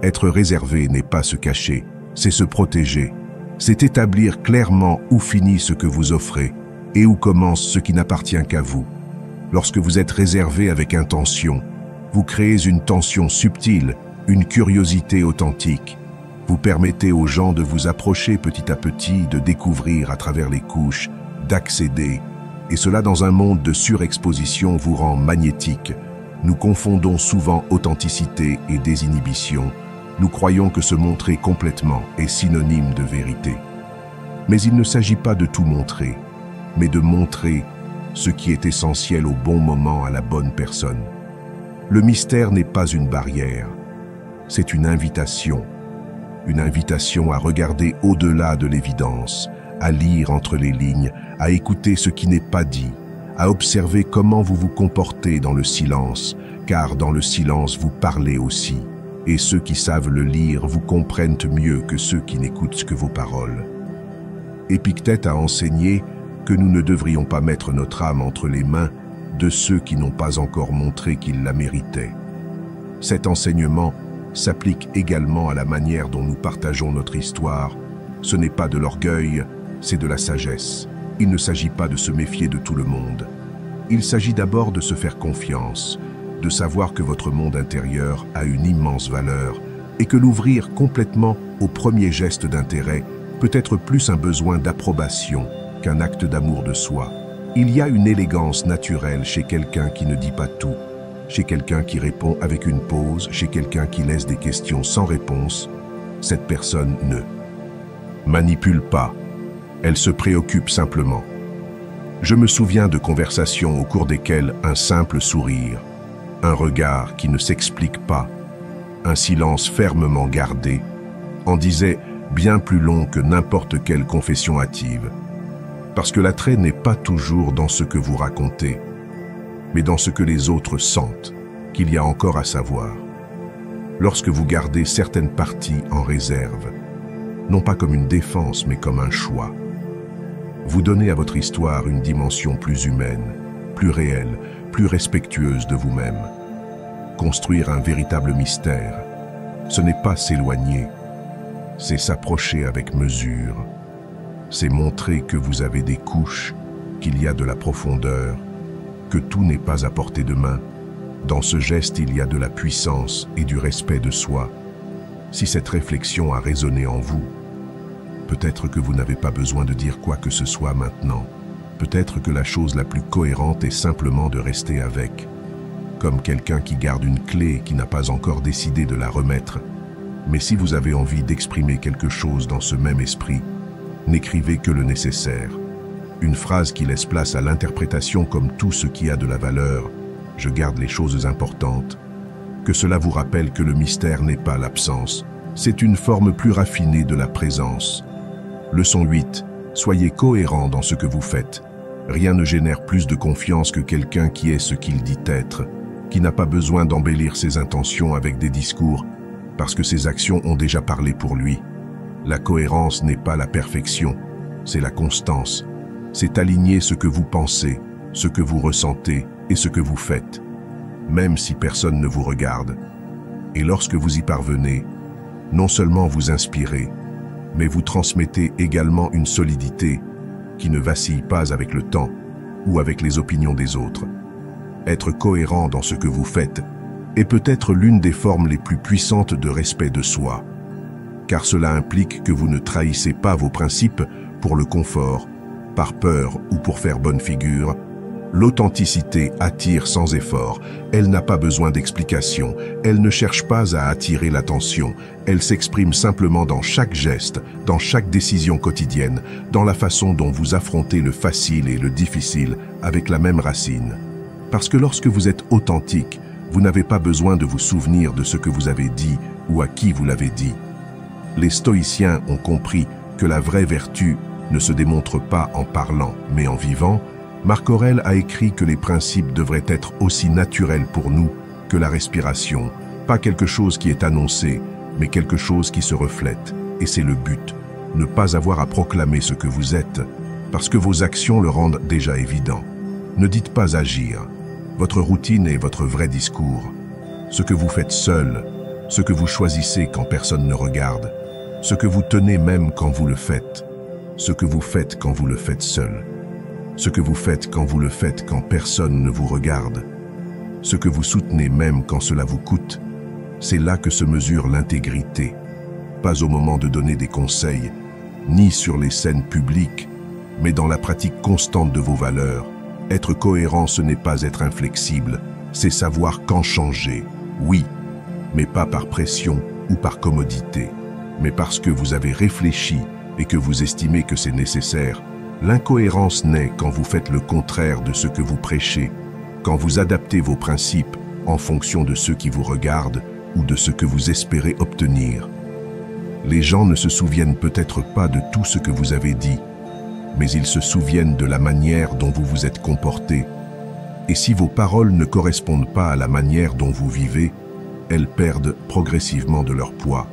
Être réservé n'est pas se cacher, c'est se protéger. C'est établir clairement où finit ce que vous offrez et où commence ce qui n'appartient qu'à vous. Lorsque vous êtes réservé avec intention, vous créez une tension subtile, une curiosité authentique. Vous permettez aux gens de vous approcher petit à petit, de découvrir à travers les couches, d'accéder. Et cela dans un monde de surexposition vous rend magnétique. Nous confondons souvent authenticité et désinhibition. Nous croyons que se montrer complètement est synonyme de vérité. Mais il ne s'agit pas de tout montrer, mais de montrer ce qui est essentiel au bon moment à la bonne personne. Le mystère n'est pas une barrière, c'est une invitation à regarder au-delà de l'évidence, à lire entre les lignes, à écouter ce qui n'est pas dit, à observer comment vous vous comportez dans le silence, car dans le silence vous parlez aussi, et ceux qui savent le lire vous comprennent mieux que ceux qui n'écoutent que vos paroles. Épictète a enseigné que nous ne devrions pas mettre notre âme entre les mains de ceux qui n'ont pas encore montré qu'ils la méritaient. Cet enseignement s'applique également à la manière dont nous partageons notre histoire. Ce n'est pas de l'orgueil, c'est de la sagesse. Il ne s'agit pas de se méfier de tout le monde. Il s'agit d'abord de se faire confiance, de savoir que votre monde intérieur a une immense valeur et que l'ouvrir complètement au premier geste d'intérêt peut être plus un besoin d'approbation qu'un acte d'amour de soi. Il y a une élégance naturelle chez quelqu'un qui ne dit pas tout, chez quelqu'un qui répond avec une pause, chez quelqu'un qui laisse des questions sans réponse. Cette personne ne manipule pas, elle se préoccupe simplement. Je me souviens de conversations au cours desquelles un simple sourire, un regard qui ne s'explique pas, un silence fermement gardé, en disait bien plus long que n'importe quelle confession hâtive. Parce que l'attrait n'est pas toujours dans ce que vous racontez, mais dans ce que les autres sentent, qu'il y a encore à savoir. Lorsque vous gardez certaines parties en réserve, non pas comme une défense, mais comme un choix, vous donnez à votre histoire une dimension plus humaine, plus réelle, plus respectueuse de vous-même. Construire un véritable mystère, ce n'est pas s'éloigner, c'est s'approcher avec mesure. C'est montrer que vous avez des couches, qu'il y a de la profondeur, que tout n'est pas à portée de main. Dans ce geste, il y a de la puissance et du respect de soi. Si cette réflexion a résonné en vous, peut-être que vous n'avez pas besoin de dire quoi que ce soit maintenant. Peut-être que la chose la plus cohérente est simplement de rester avec, comme quelqu'un qui garde une clé et qui n'a pas encore décidé de la remettre. Mais si vous avez envie d'exprimer quelque chose dans ce même esprit, n'écrivez que le nécessaire. Une phrase qui laisse place à l'interprétation comme tout ce qui a de la valeur. Je garde les choses importantes. Que cela vous rappelle que le mystère n'est pas l'absence. C'est une forme plus raffinée de la présence. Leçon 8. Soyez cohérent dans ce que vous faites. Rien ne génère plus de confiance que quelqu'un qui est ce qu'il dit être, qui n'a pas besoin d'embellir ses intentions avec des discours, parce que ses actions ont déjà parlé pour lui. La cohérence n'est pas la perfection, c'est la constance. C'est aligner ce que vous pensez, ce que vous ressentez et ce que vous faites, même si personne ne vous regarde. Et lorsque vous y parvenez, non seulement vous inspirez, mais vous transmettez également une solidité qui ne vacille pas avec le temps ou avec les opinions des autres. Être cohérent dans ce que vous faites est peut-être l'une des formes les plus puissantes de respect de soi, car cela implique que vous ne trahissez pas vos principes pour le confort, par peur ou pour faire bonne figure. L'authenticité attire sans effort, elle n'a pas besoin d'explication, elle ne cherche pas à attirer l'attention, elle s'exprime simplement dans chaque geste, dans chaque décision quotidienne, dans la façon dont vous affrontez le facile et le difficile avec la même racine. Parce que lorsque vous êtes authentique, vous n'avez pas besoin de vous souvenir de ce que vous avez dit ou à qui vous l'avez dit. Les stoïciens ont compris que la vraie vertu ne se démontre pas en parlant, mais en vivant. Marc Aurèle a écrit que les principes devraient être aussi naturels pour nous que la respiration, pas quelque chose qui est annoncé, mais quelque chose qui se reflète. Et c'est le but, ne pas avoir à proclamer ce que vous êtes, parce que vos actions le rendent déjà évident. Ne dites pas agir. Votre routine est votre vrai discours. Ce que vous faites seul, ce que vous choisissez quand personne ne regarde, ce que vous tenez même quand vous le faites, ce que vous faites quand vous le faites seul, ce que vous faites quand vous le faites quand personne ne vous regarde, ce que vous soutenez même quand cela vous coûte, c'est là que se mesure l'intégrité. Pas au moment de donner des conseils, ni sur les scènes publiques, mais dans la pratique constante de vos valeurs. Être cohérent, ce n'est pas être inflexible, c'est savoir quand changer, oui, mais pas par pression ou par commodité, mais parce que vous avez réfléchi et que vous estimez que c'est nécessaire. L'incohérence naît quand vous faites le contraire de ce que vous prêchez, quand vous adaptez vos principes en fonction de ceux qui vous regardent ou de ce que vous espérez obtenir. Les gens ne se souviennent peut-être pas de tout ce que vous avez dit, mais ils se souviennent de la manière dont vous vous êtes comporté. Et si vos paroles ne correspondent pas à la manière dont vous vivez, elles perdent progressivement de leur poids.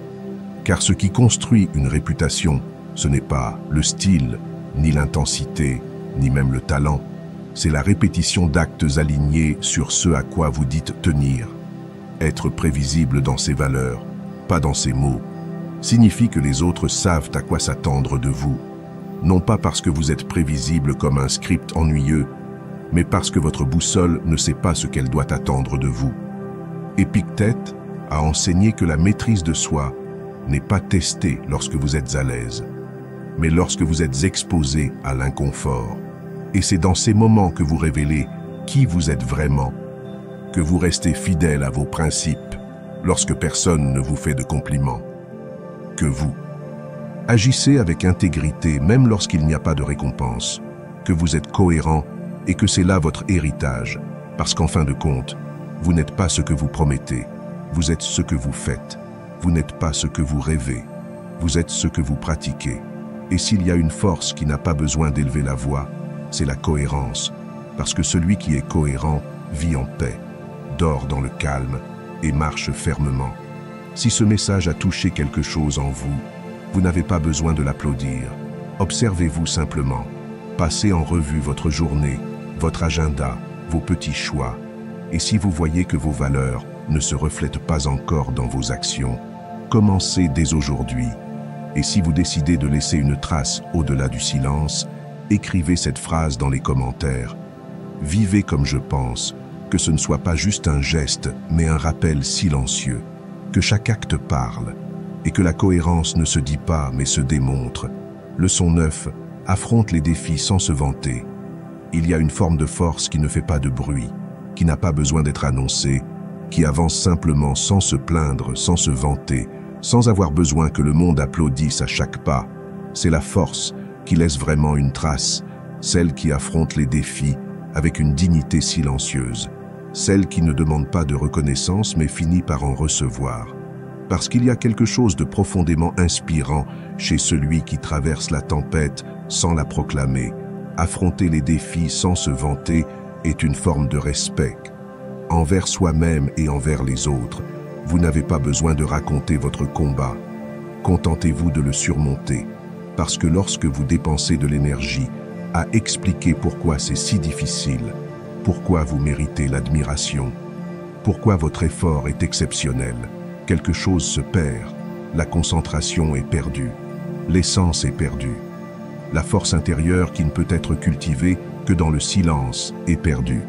Car ce qui construit une réputation, ce n'est pas le style, ni l'intensité, ni même le talent. C'est la répétition d'actes alignés sur ce à quoi vous dites tenir. Être prévisible dans ses valeurs, pas dans ses mots, signifie que les autres savent à quoi s'attendre de vous. Non pas parce que vous êtes prévisible comme un script ennuyeux, mais parce que votre boussole ne sait pas ce qu'elle doit attendre de vous. Épictète a enseigné que la maîtrise de soi n'est pas testée lorsque vous êtes à l'aise, mais lorsque vous êtes exposé à l'inconfort. Et c'est dans ces moments que vous révélez qui vous êtes vraiment, que vous restez fidèle à vos principes lorsque personne ne vous fait de compliments, que vous agissez avec intégrité même lorsqu'il n'y a pas de récompense, que vous êtes cohérent et que c'est là votre héritage, parce qu'en fin de compte, vous n'êtes pas ce que vous promettez, vous êtes ce que vous faites, vous n'êtes pas ce que vous rêvez, vous êtes ce que vous pratiquez. Et s'il y a une force qui n'a pas besoin d'élever la voix, c'est la cohérence, parce que celui qui est cohérent vit en paix, dort dans le calme et marche fermement. Si ce message a touché quelque chose en vous, vous n'avez pas besoin de l'applaudir. Observez-vous simplement. Passez en revue votre journée, votre agenda, vos petits choix. Et si vous voyez que vos valeurs ne se reflètent pas encore dans vos actions, commencez dès aujourd'hui. Et si vous décidez de laisser une trace au-delà du silence, écrivez cette phrase dans les commentaires. Vivez comme je pense, que ce ne soit pas juste un geste, mais un rappel silencieux, que chaque acte parle, et que la cohérence ne se dit pas, mais se démontre. Leçon 9, affronte les défis sans se vanter. Il y a une forme de force qui ne fait pas de bruit, qui n'a pas besoin d'être annoncée, qui avance simplement sans se plaindre, sans se vanter, sans avoir besoin que le monde applaudisse à chaque pas. C'est la force qui laisse vraiment une trace, celle qui affronte les défis avec une dignité silencieuse, celle qui ne demande pas de reconnaissance mais finit par en recevoir. Parce qu'il y a quelque chose de profondément inspirant chez celui qui traverse la tempête sans la proclamer. Affronter les défis sans se vanter est une forme de respect envers soi-même et envers les autres. Vous n'avez pas besoin de raconter votre combat. Contentez-vous de le surmonter, parce que lorsque vous dépensez de l'énergie à expliquer pourquoi c'est si difficile, pourquoi vous méritez l'admiration, pourquoi votre effort est exceptionnel, quelque chose se perd, la concentration est perdue. l'essence est perdue. La force intérieure qui ne peut être cultivée que dans le silence est perdue.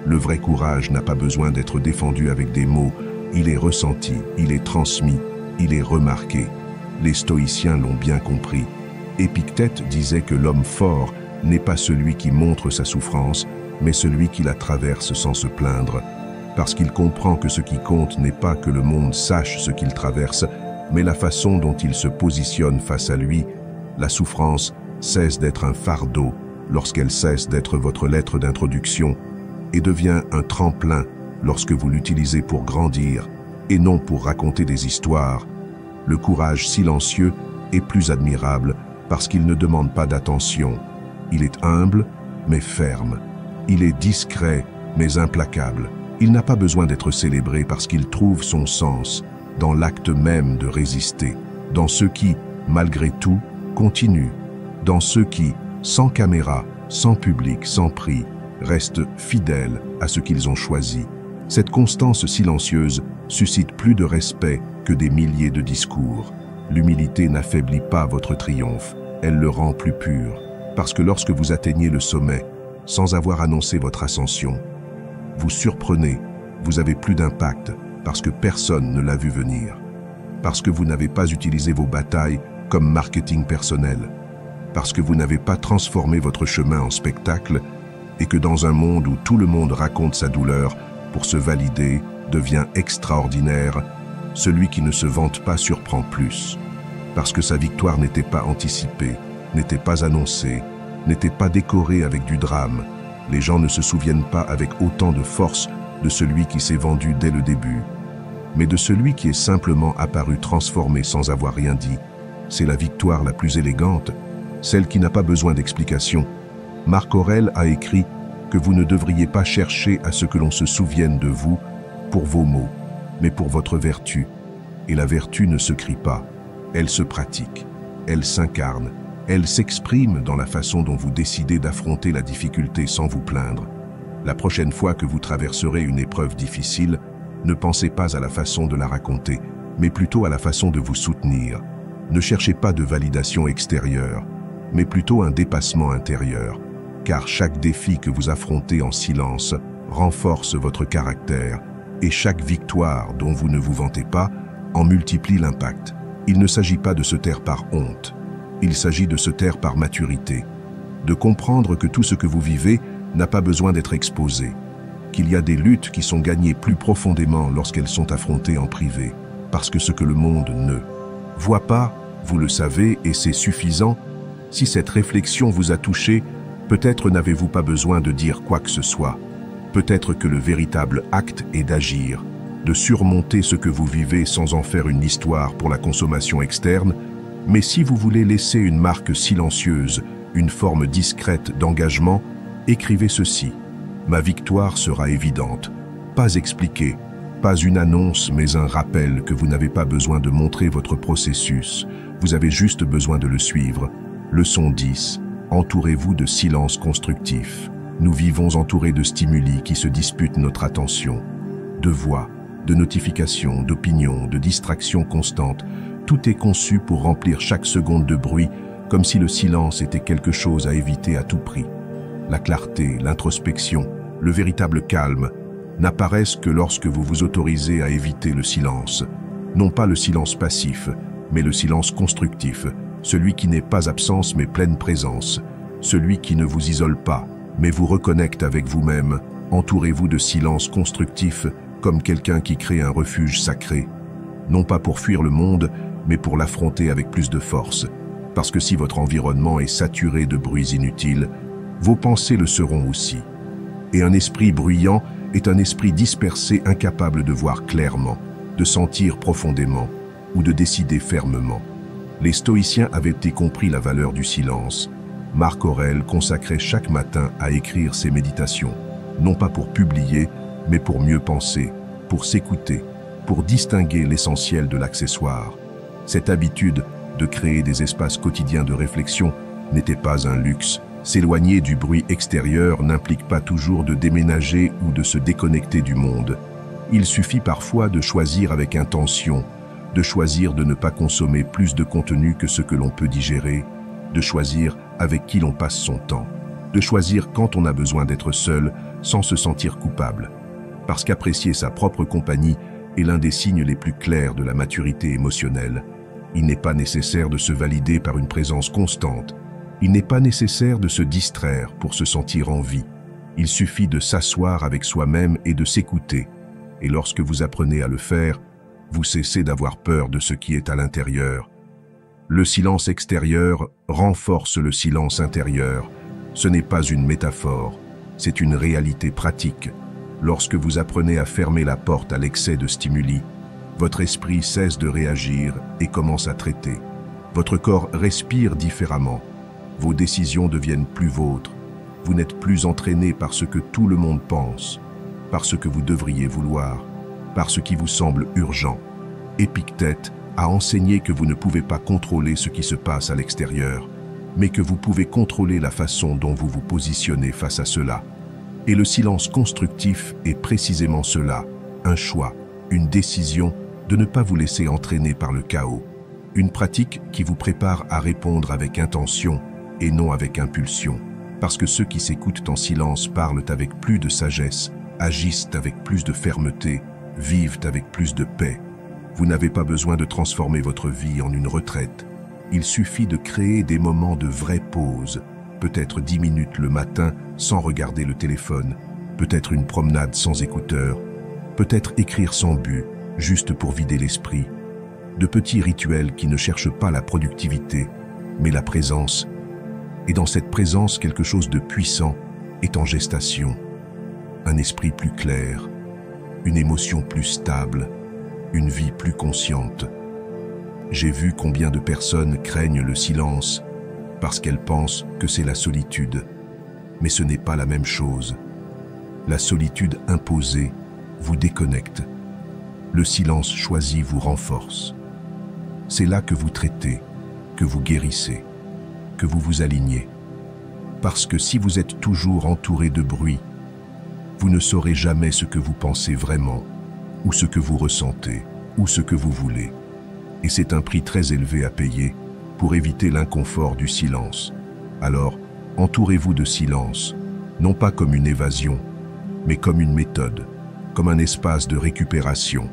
Le vrai courage n'a pas besoin d'être défendu avec des mots, il est ressenti, il est transmis, il est remarqué. Les stoïciens l'ont bien compris. Épictète disait que l'homme fort n'est pas celui qui montre sa souffrance, mais celui qui la traverse sans se plaindre, parce qu'il comprend que ce qui compte n'est pas que le monde sache ce qu'il traverse, mais la façon dont il se positionne face à lui. La souffrance cesse d'être un fardeau lorsqu'elle cesse d'être votre lettre d'introduction et devient un tremplin lorsque vous l'utilisez pour grandir et non pour raconter des histoires. Le courage silencieux est plus admirable parce qu'il ne demande pas d'attention. Il est humble, mais ferme. Il est discret, mais implacable. Il n'a pas besoin d'être célébré parce qu'il trouve son sens dans l'acte même de résister, dans ceux qui, malgré tout, continuent, dans ceux qui, sans caméra, sans public, sans prix, restent fidèles à ce qu'ils ont choisi. Cette constance silencieuse suscite plus de respect que des milliers de discours. L'humilité n'affaiblit pas votre triomphe, elle le rend plus pur, parce que lorsque vous atteignez le sommet, sans avoir annoncé votre ascension, vous surprenez, vous avez plus d'impact, parce que personne ne l'a vu venir, parce que vous n'avez pas utilisé vos batailles comme marketing personnel, parce que vous n'avez pas transformé votre chemin en spectacle, et que dans un monde où tout le monde raconte sa douleur pour se valider, devient extraordinaire, celui qui ne se vante pas surprend plus, parce que sa victoire n'était pas anticipée, n'était pas annoncée, n'était pas décorée avec du drame. Les gens ne se souviennent pas avec autant de force de celui qui s'est vendu dès le début, mais de celui qui est simplement apparu transformé sans avoir rien dit. C'est la victoire la plus élégante, celle qui n'a pas besoin d'explication. Marc Aurèle a écrit que vous ne devriez pas chercher à ce que l'on se souvienne de vous pour vos mots, mais pour votre vertu. Et la vertu ne se crie pas, elle se pratique, elle s'incarne, elle s'exprime dans la façon dont vous décidez d'affronter la difficulté sans vous plaindre. La prochaine fois que vous traverserez une épreuve difficile, ne pensez pas à la façon de la raconter, mais plutôt à la façon de vous soutenir. Ne cherchez pas de validation extérieure, mais plutôt un dépassement intérieur, car chaque défi que vous affrontez en silence renforce votre caractère, et chaque victoire dont vous ne vous vantez pas en multiplie l'impact. Il ne s'agit pas de se taire par honte, il s'agit de se taire par maturité, de comprendre que tout ce que vous vivez n'a pas besoin d'être exposé, qu'il y a des luttes qui sont gagnées plus profondément lorsqu'elles sont affrontées en privé, parce que ce que le monde ne voit pas, vous le savez et c'est suffisant. Si cette réflexion vous a touché, peut-être n'avez-vous pas besoin de dire quoi que ce soit. Peut-être que le véritable acte est d'agir, de surmonter ce que vous vivez sans en faire une histoire pour la consommation externe, mais si vous voulez laisser une marque silencieuse, une forme discrète d'engagement, écrivez ceci. Ma victoire sera évidente, pas expliquée, pas une annonce mais un rappel que vous n'avez pas besoin de montrer votre processus, vous avez juste besoin de le suivre. Leçon 10. Entourez-vous de silence constructif. Nous vivons entourés de stimuli qui se disputent notre attention. De voix, de notifications, d'opinions, de distractions constantes. Tout est conçu pour remplir chaque seconde de bruit, comme si le silence était quelque chose à éviter à tout prix. La clarté, l'introspection, le véritable calme n'apparaissent que lorsque vous vous autorisez à éviter le silence. Non pas le silence passif, mais le silence constructif, celui qui n'est pas absence mais pleine présence, celui qui ne vous isole pas, mais vous reconnecte avec vous-même. Entourez-vous de silence constructif comme quelqu'un qui crée un refuge sacré. Non pas pour fuir le monde, mais pour l'affronter avec plus de force. Parce que si votre environnement est saturé de bruits inutiles, vos pensées le seront aussi. Et un esprit bruyant est un esprit dispersé incapable de voir clairement, de sentir profondément ou de décider fermement. Les stoïciens avaient compris la valeur du silence. Marc Aurèle consacrait chaque matin à écrire ses méditations, non pas pour publier, mais pour mieux penser, pour s'écouter, pour distinguer l'essentiel de l'accessoire. Cette habitude de créer des espaces quotidiens de réflexion n'était pas un luxe. S'éloigner du bruit extérieur n'implique pas toujours de déménager ou de se déconnecter du monde. Il suffit parfois de choisir avec intention, de choisir de ne pas consommer plus de contenu que ce que l'on peut digérer, de choisir avec qui l'on passe son temps, de choisir quand on a besoin d'être seul sans se sentir coupable. Parce qu'apprécier sa propre compagnie est l'un des signes les plus clairs de la maturité émotionnelle. Il n'est pas nécessaire de se valider par une présence constante. Il n'est pas nécessaire de se distraire pour se sentir en vie. Il suffit de s'asseoir avec soi-même et de s'écouter. Et lorsque vous apprenez à le faire, vous cessez d'avoir peur de ce qui est à l'intérieur. Le silence extérieur renforce le silence intérieur. Ce n'est pas une métaphore, c'est une réalité pratique. Lorsque vous apprenez à fermer la porte à l'excès de stimuli, votre esprit cesse de réagir et commence à traiter. Votre corps respire différemment. Vos décisions deviennent plus vôtres. Vous n'êtes plus entraîné par ce que tout le monde pense, par ce que vous devriez vouloir, par ce qui vous semble urgent. Épictète a enseigné que vous ne pouvez pas contrôler ce qui se passe à l'extérieur, mais que vous pouvez contrôler la façon dont vous vous positionnez face à cela. Et le silence constructif est précisément cela, un choix, une décision de ne pas vous laisser entraîner par le chaos. Une pratique qui vous prépare à répondre avec intention et non avec impulsion. Parce que ceux qui s'écoutent en silence parlent avec plus de sagesse, agissent avec plus de fermeté, vivent avec plus de paix. Vous n'avez pas besoin de transformer votre vie en une retraite. Il suffit de créer des moments de vraie pause, peut-être 10 minutes le matin sans regarder le téléphone, peut-être une promenade sans écouteurs, peut-être écrire sans but, juste pour vider l'esprit. De petits rituels qui ne cherchent pas la productivité, mais la présence. Et dans cette présence, quelque chose de puissant est en gestation. Un esprit plus clair, une émotion plus stable, une vie plus consciente. J'ai vu combien de personnes craignent le silence parce qu'elles pensent que c'est la solitude. Mais ce n'est pas la même chose. La solitude imposée vous déconnecte. Le silence choisi vous renforce. C'est là que vous traitez, que vous guérissez, que vous vous alignez. Parce que si vous êtes toujours entouré de bruit, vous ne saurez jamais ce que vous pensez vraiment, ou ce que vous ressentez, ou ce que vous voulez. Et c'est un prix très élevé à payer pour éviter l'inconfort du silence. Alors, entourez-vous de silence, non pas comme une évasion, mais comme une méthode, comme un espace de récupération,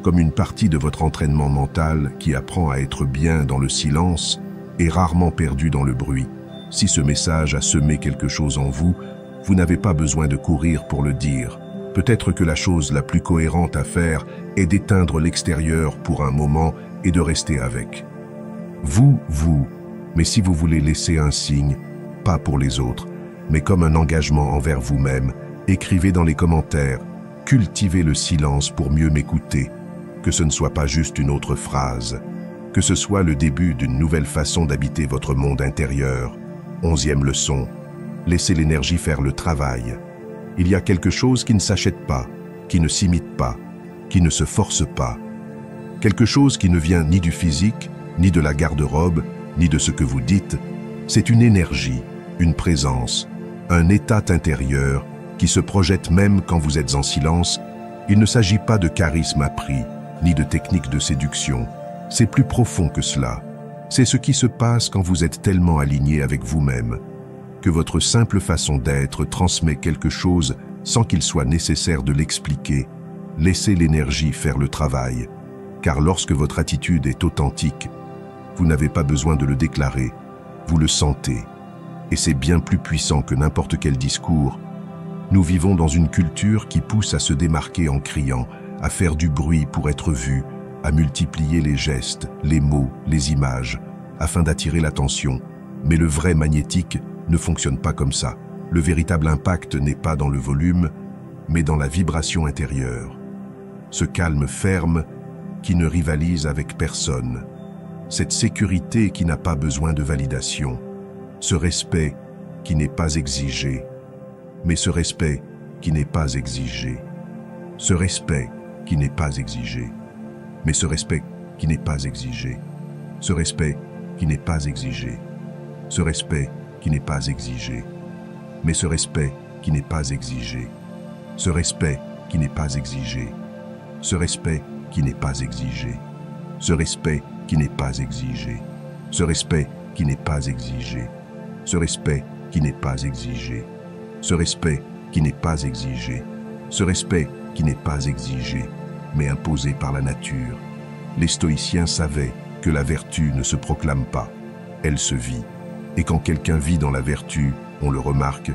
comme une partie de votre entraînement mental qui apprend à être bien dans le silence et rarement perdu dans le bruit. Si ce message a semé quelque chose en vous, vous n'avez pas besoin de courir pour le dire. Peut-être que la chose la plus cohérente à faire est d'éteindre l'extérieur pour un moment et de rester avec. Vous, mais si vous voulez laisser un signe, pas pour les autres, mais comme un engagement envers vous-même, écrivez dans les commentaires, cultivez le silence pour mieux m'écouter, que ce ne soit pas juste une autre phrase, que ce soit le début d'une nouvelle façon d'habiter votre monde intérieur. 11e leçon, laissez l'énergie faire le travail. Il y a quelque chose qui ne s'achète pas, qui ne s'imite pas, qui ne se force pas. Quelque chose qui ne vient ni du physique, ni de la garde-robe, ni de ce que vous dites. C'est une énergie, une présence, un état intérieur qui se projette même quand vous êtes en silence. Il ne s'agit pas de charisme appris, ni de technique de séduction. C'est plus profond que cela. C'est ce qui se passe quand vous êtes tellement aligné avec vous-même, que votre simple façon d'être transmet quelque chose sans qu'il soit nécessaire de l'expliquer. Laissez l'énergie faire le travail, car lorsque votre attitude est authentique, vous n'avez pas besoin de le déclarer, vous le sentez. Et c'est bien plus puissant que n'importe quel discours. Nous vivons dans une culture qui pousse à se démarquer en criant, à faire du bruit pour être vu, à multiplier les gestes, les mots, les images, afin d'attirer l'attention. Mais le vrai magnétique ne fonctionne pas comme ça. Le véritable impact n'est pas dans le volume, mais dans la vibration intérieure. Ce calme ferme qui ne rivalise avec personne. Cette sécurité qui n'a pas besoin de validation. Ce respect qui n'est pas exigé, mais ce respect qui n'est pas exigé. Ce respect qui n'est pas exigé, mais ce respect qui n'est pas exigé. Ce respect qui n'est pas exigé. Ce respect qui n'est pas exigé, mais ce respect qui n'est pas exigé. Ce respect qui n'est pas exigé. Ce respect qui n'est pas exigé. ce respect qui n'est pas exigé, ce respect qui n'est pas exigé, ce respect qui n'est pas exigé, ce respect qui n'est pas exigé, ce respect qui n'est pas exigé, mais imposé par la nature. Les stoïciens savaient que la vertu ne se proclame pas, elle se vit. Et quand quelqu'un vit dans la vertu, on le remarque.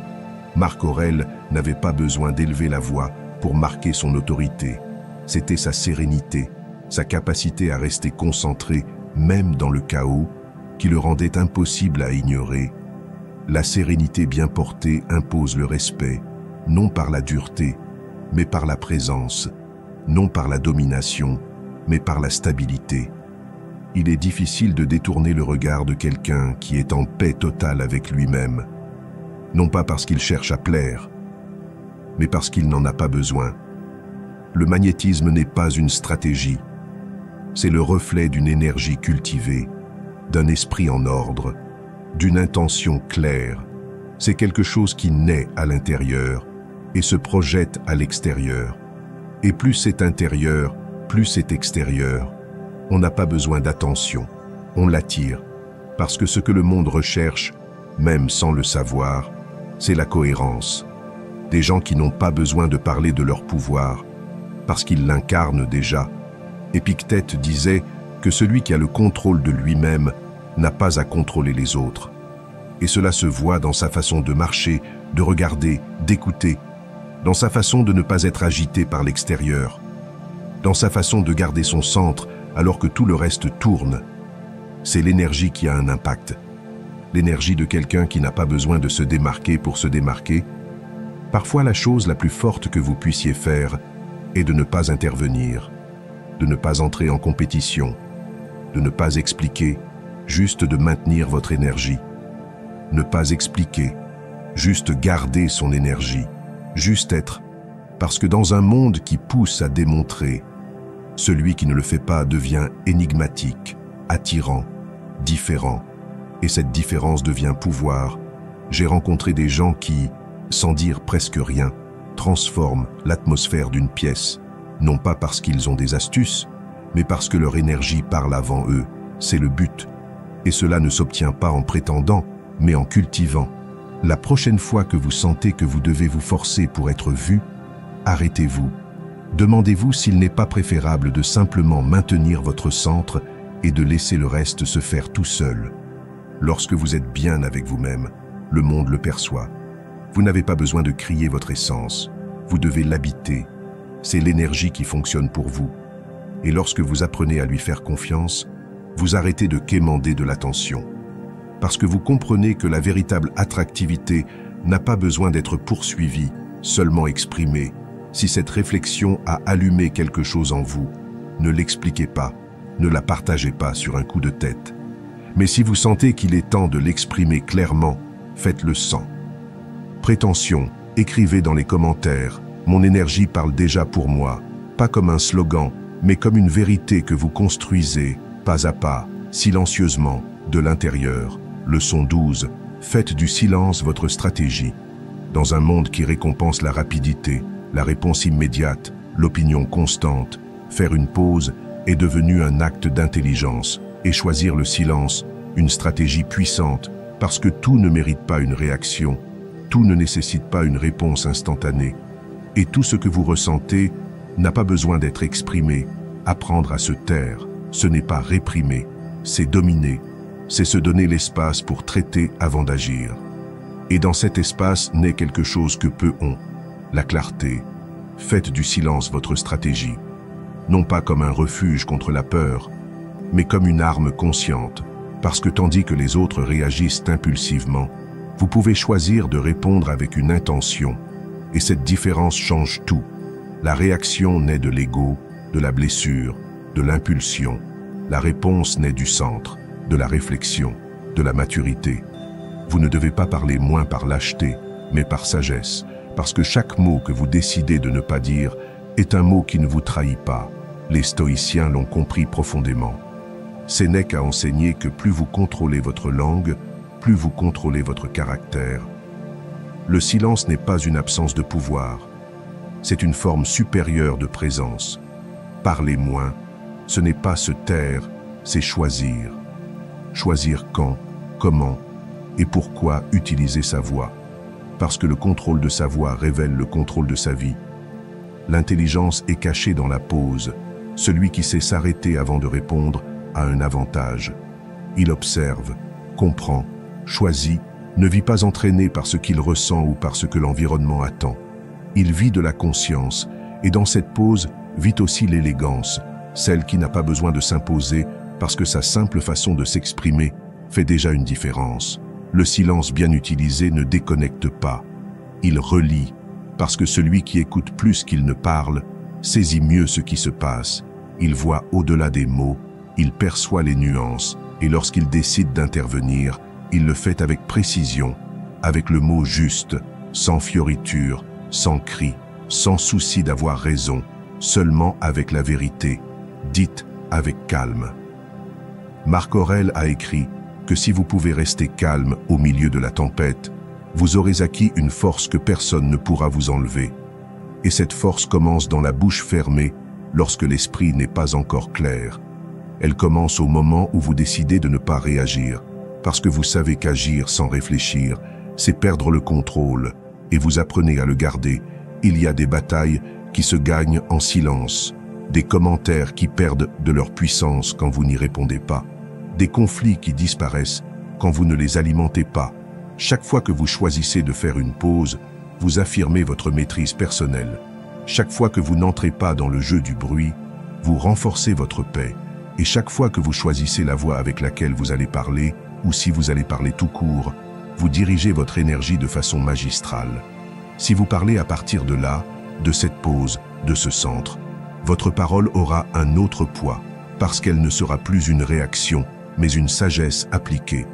Marc Aurèle n'avait pas besoin d'élever la voix pour marquer son autorité. C'était sa sérénité, sa capacité à rester concentré, même dans le chaos, qui le rendait impossible à ignorer. La sérénité bien portée impose le respect, non par la dureté, mais par la présence, non par la domination, mais par la stabilité. Il est difficile de détourner le regard de quelqu'un qui est en paix totale avec lui-même, non pas parce qu'il cherche à plaire, mais parce qu'il n'en a pas besoin. Le magnétisme n'est pas une stratégie, c'est le reflet d'une énergie cultivée, d'un esprit en ordre, d'une intention claire. C'est quelque chose qui naît à l'intérieur et se projette à l'extérieur. Et plus c'est intérieur, plus c'est extérieur. On n'a pas besoin d'attention, on l'attire, parce que ce que le monde recherche, même sans le savoir, c'est la cohérence. Des gens qui n'ont pas besoin de parler de leur pouvoir, parce qu'ils l'incarnent déjà. Épictète disait que celui qui a le contrôle de lui-même n'a pas à contrôler les autres. Et cela se voit dans sa façon de marcher, de regarder, d'écouter, dans sa façon de ne pas être agité par l'extérieur, dans sa façon de garder son centre alors que tout le reste tourne. C'est l'énergie qui a un impact. L'énergie de quelqu'un qui n'a pas besoin de se démarquer pour se démarquer. Parfois, la chose la plus forte que vous puissiez faire est de ne pas intervenir, de ne pas entrer en compétition, de ne pas expliquer, juste de maintenir votre énergie. Ne pas expliquer, juste garder son énergie, juste être. Parce que dans un monde qui pousse à démontrer, celui qui ne le fait pas devient énigmatique, attirant, différent. Et cette différence devient pouvoir. J'ai rencontré des gens qui, sans dire presque rien, transforment l'atmosphère d'une pièce, non pas parce qu'ils ont des astuces, mais parce que leur énergie parle avant eux. C'est le but. Et cela ne s'obtient pas en prétendant, mais en cultivant. La prochaine fois que vous sentez que vous devez vous forcer pour être vu, arrêtez-vous. Demandez-vous s'il n'est pas préférable de simplement maintenir votre centre et de laisser le reste se faire tout seul. Lorsque vous êtes bien avec vous-même, le monde le perçoit. Vous n'avez pas besoin de crier votre essence, vous devez l'habiter. C'est l'énergie qui fonctionne pour vous. Et lorsque vous apprenez à lui faire confiance, vous arrêtez de quémander de l'attention. Parce que vous comprenez que la véritable attractivité n'a pas besoin d'être poursuivie, seulement exprimée. Si cette réflexion a allumé quelque chose en vous, ne l'expliquez pas, ne la partagez pas sur un coup de tête. Mais si vous sentez qu'il est temps de l'exprimer clairement, faites-le sans prétention. Écrivez dans les commentaires « Mon énergie parle déjà pour moi », pas comme un slogan, mais comme une vérité que vous construisez, pas à pas, silencieusement, de l'intérieur. Leçon 12. Faites du silence votre stratégie. Dans un monde qui récompense la rapidité, la réponse immédiate, l'opinion constante, faire une pause est devenu un acte d'intelligence et choisir le silence, une stratégie puissante, parce que tout ne mérite pas une réaction, tout ne nécessite pas une réponse instantanée. Et tout ce que vous ressentez n'a pas besoin d'être exprimé. Apprendre à se taire, ce n'est pas réprimer, c'est dominer, c'est se donner l'espace pour traiter avant d'agir. Et dans cet espace naît quelque chose que peu ont, la clarté. Faites du silence votre stratégie, non pas comme un refuge contre la peur, mais comme une arme consciente, parce que tandis que les autres réagissent impulsivement, vous pouvez choisir de répondre avec une intention, et cette différence change tout. La réaction naît de l'ego, de la blessure, de l'impulsion. La réponse naît du centre, de la réflexion, de la maturité. Vous ne devez pas parler moins par lâcheté, mais par sagesse, parce que chaque mot que vous décidez de ne pas dire est un mot qui ne vous trahit pas. Les stoïciens l'ont compris profondément. Sénèque a enseigné que plus vous contrôlez votre langue, plus vous contrôlez votre caractère. Le silence n'est pas une absence de pouvoir, c'est une forme supérieure de présence. Parlez moins, Ce n'est pas se taire, c'est choisir. Choisir quand, comment et pourquoi utiliser sa voix. Parce que le contrôle de sa voix révèle le contrôle de sa vie. L'intelligence est cachée dans la pause. Celui qui sait s'arrêter avant de répondre a un avantage. Il observe, comprend, choisit, ne vit pas entraîné par ce qu'il ressent ou par ce que l'environnement attend. Il vit de la conscience, et dans cette pause vit aussi l'élégance, celle qui n'a pas besoin de s'imposer parce que sa simple façon de s'exprimer fait déjà une différence. Le silence bien utilisé ne déconnecte pas. Il relie, parce que celui qui écoute plus qu'il ne parle saisit mieux ce qui se passe. Il voit au-delà des mots, il perçoit les nuances, et lorsqu'il décide d'intervenir, il le fait avec précision, avec le mot juste, sans fioriture, sans cri, sans souci d'avoir raison, seulement avec la vérité, dite avec calme. Marc Aurèle a écrit que si vous pouvez rester calme au milieu de la tempête, vous aurez acquis une force que personne ne pourra vous enlever. Et cette force commence dans la bouche fermée lorsque l'esprit n'est pas encore clair. Elle commence au moment où vous décidez de ne pas réagir, parce que vous savez qu'agir sans réfléchir, c'est perdre le contrôle, et vous apprenez à le garder. Il y a des batailles qui se gagnent en silence, des commentaires qui perdent de leur puissance quand vous n'y répondez pas, des conflits qui disparaissent quand vous ne les alimentez pas. Chaque fois que vous choisissez de faire une pause, vous affirmez votre maîtrise personnelle. Chaque fois que vous n'entrez pas dans le jeu du bruit, vous renforcez votre paix. Et chaque fois que vous choisissez la voix avec laquelle vous allez parler, ou si vous allez parler tout court, vous dirigez votre énergie de façon magistrale. Si vous parlez à partir de là, de cette pause, de ce centre, votre parole aura un autre poids, parce qu'elle ne sera plus une réaction, mais une sagesse appliquée.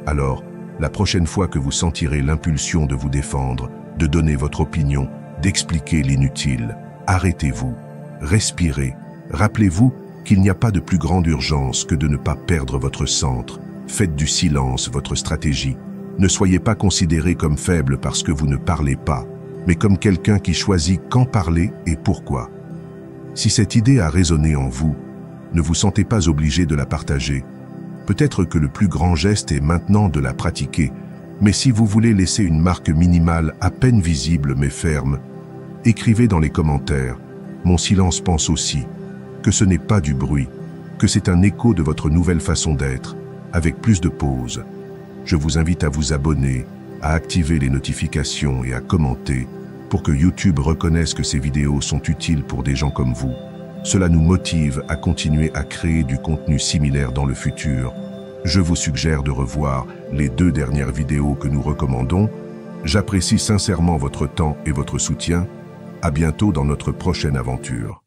Alors, la prochaine fois que vous sentirez l'impulsion de vous défendre, de donner votre opinion, d'expliquer l'inutile, arrêtez-vous, respirez, rappelez-vous qu'il n'y a pas de plus grande urgence que de ne pas perdre votre centre. Faites du silence votre stratégie. Ne soyez pas considéré comme faible parce que vous ne parlez pas, mais comme quelqu'un qui choisit quand parler et pourquoi. Si cette idée a résonné en vous, ne vous sentez pas obligé de la partager. Peut-être que le plus grand geste est maintenant de la pratiquer, mais si vous voulez laisser une marque minimale à peine visible mais ferme, écrivez dans les commentaires « Mon silence pense aussi », que ce n'est pas du bruit, que c'est un écho de votre nouvelle façon d'être, avec plus de pauses. Je vous invite à vous abonner, à activer les notifications et à commenter pour que YouTube reconnaisse que ces vidéos sont utiles pour des gens comme vous. Cela nous motive à continuer à créer du contenu similaire dans le futur. Je vous suggère de revoir les 2 dernières vidéos que nous recommandons. J'apprécie sincèrement votre temps et votre soutien. À bientôt dans notre prochaine aventure.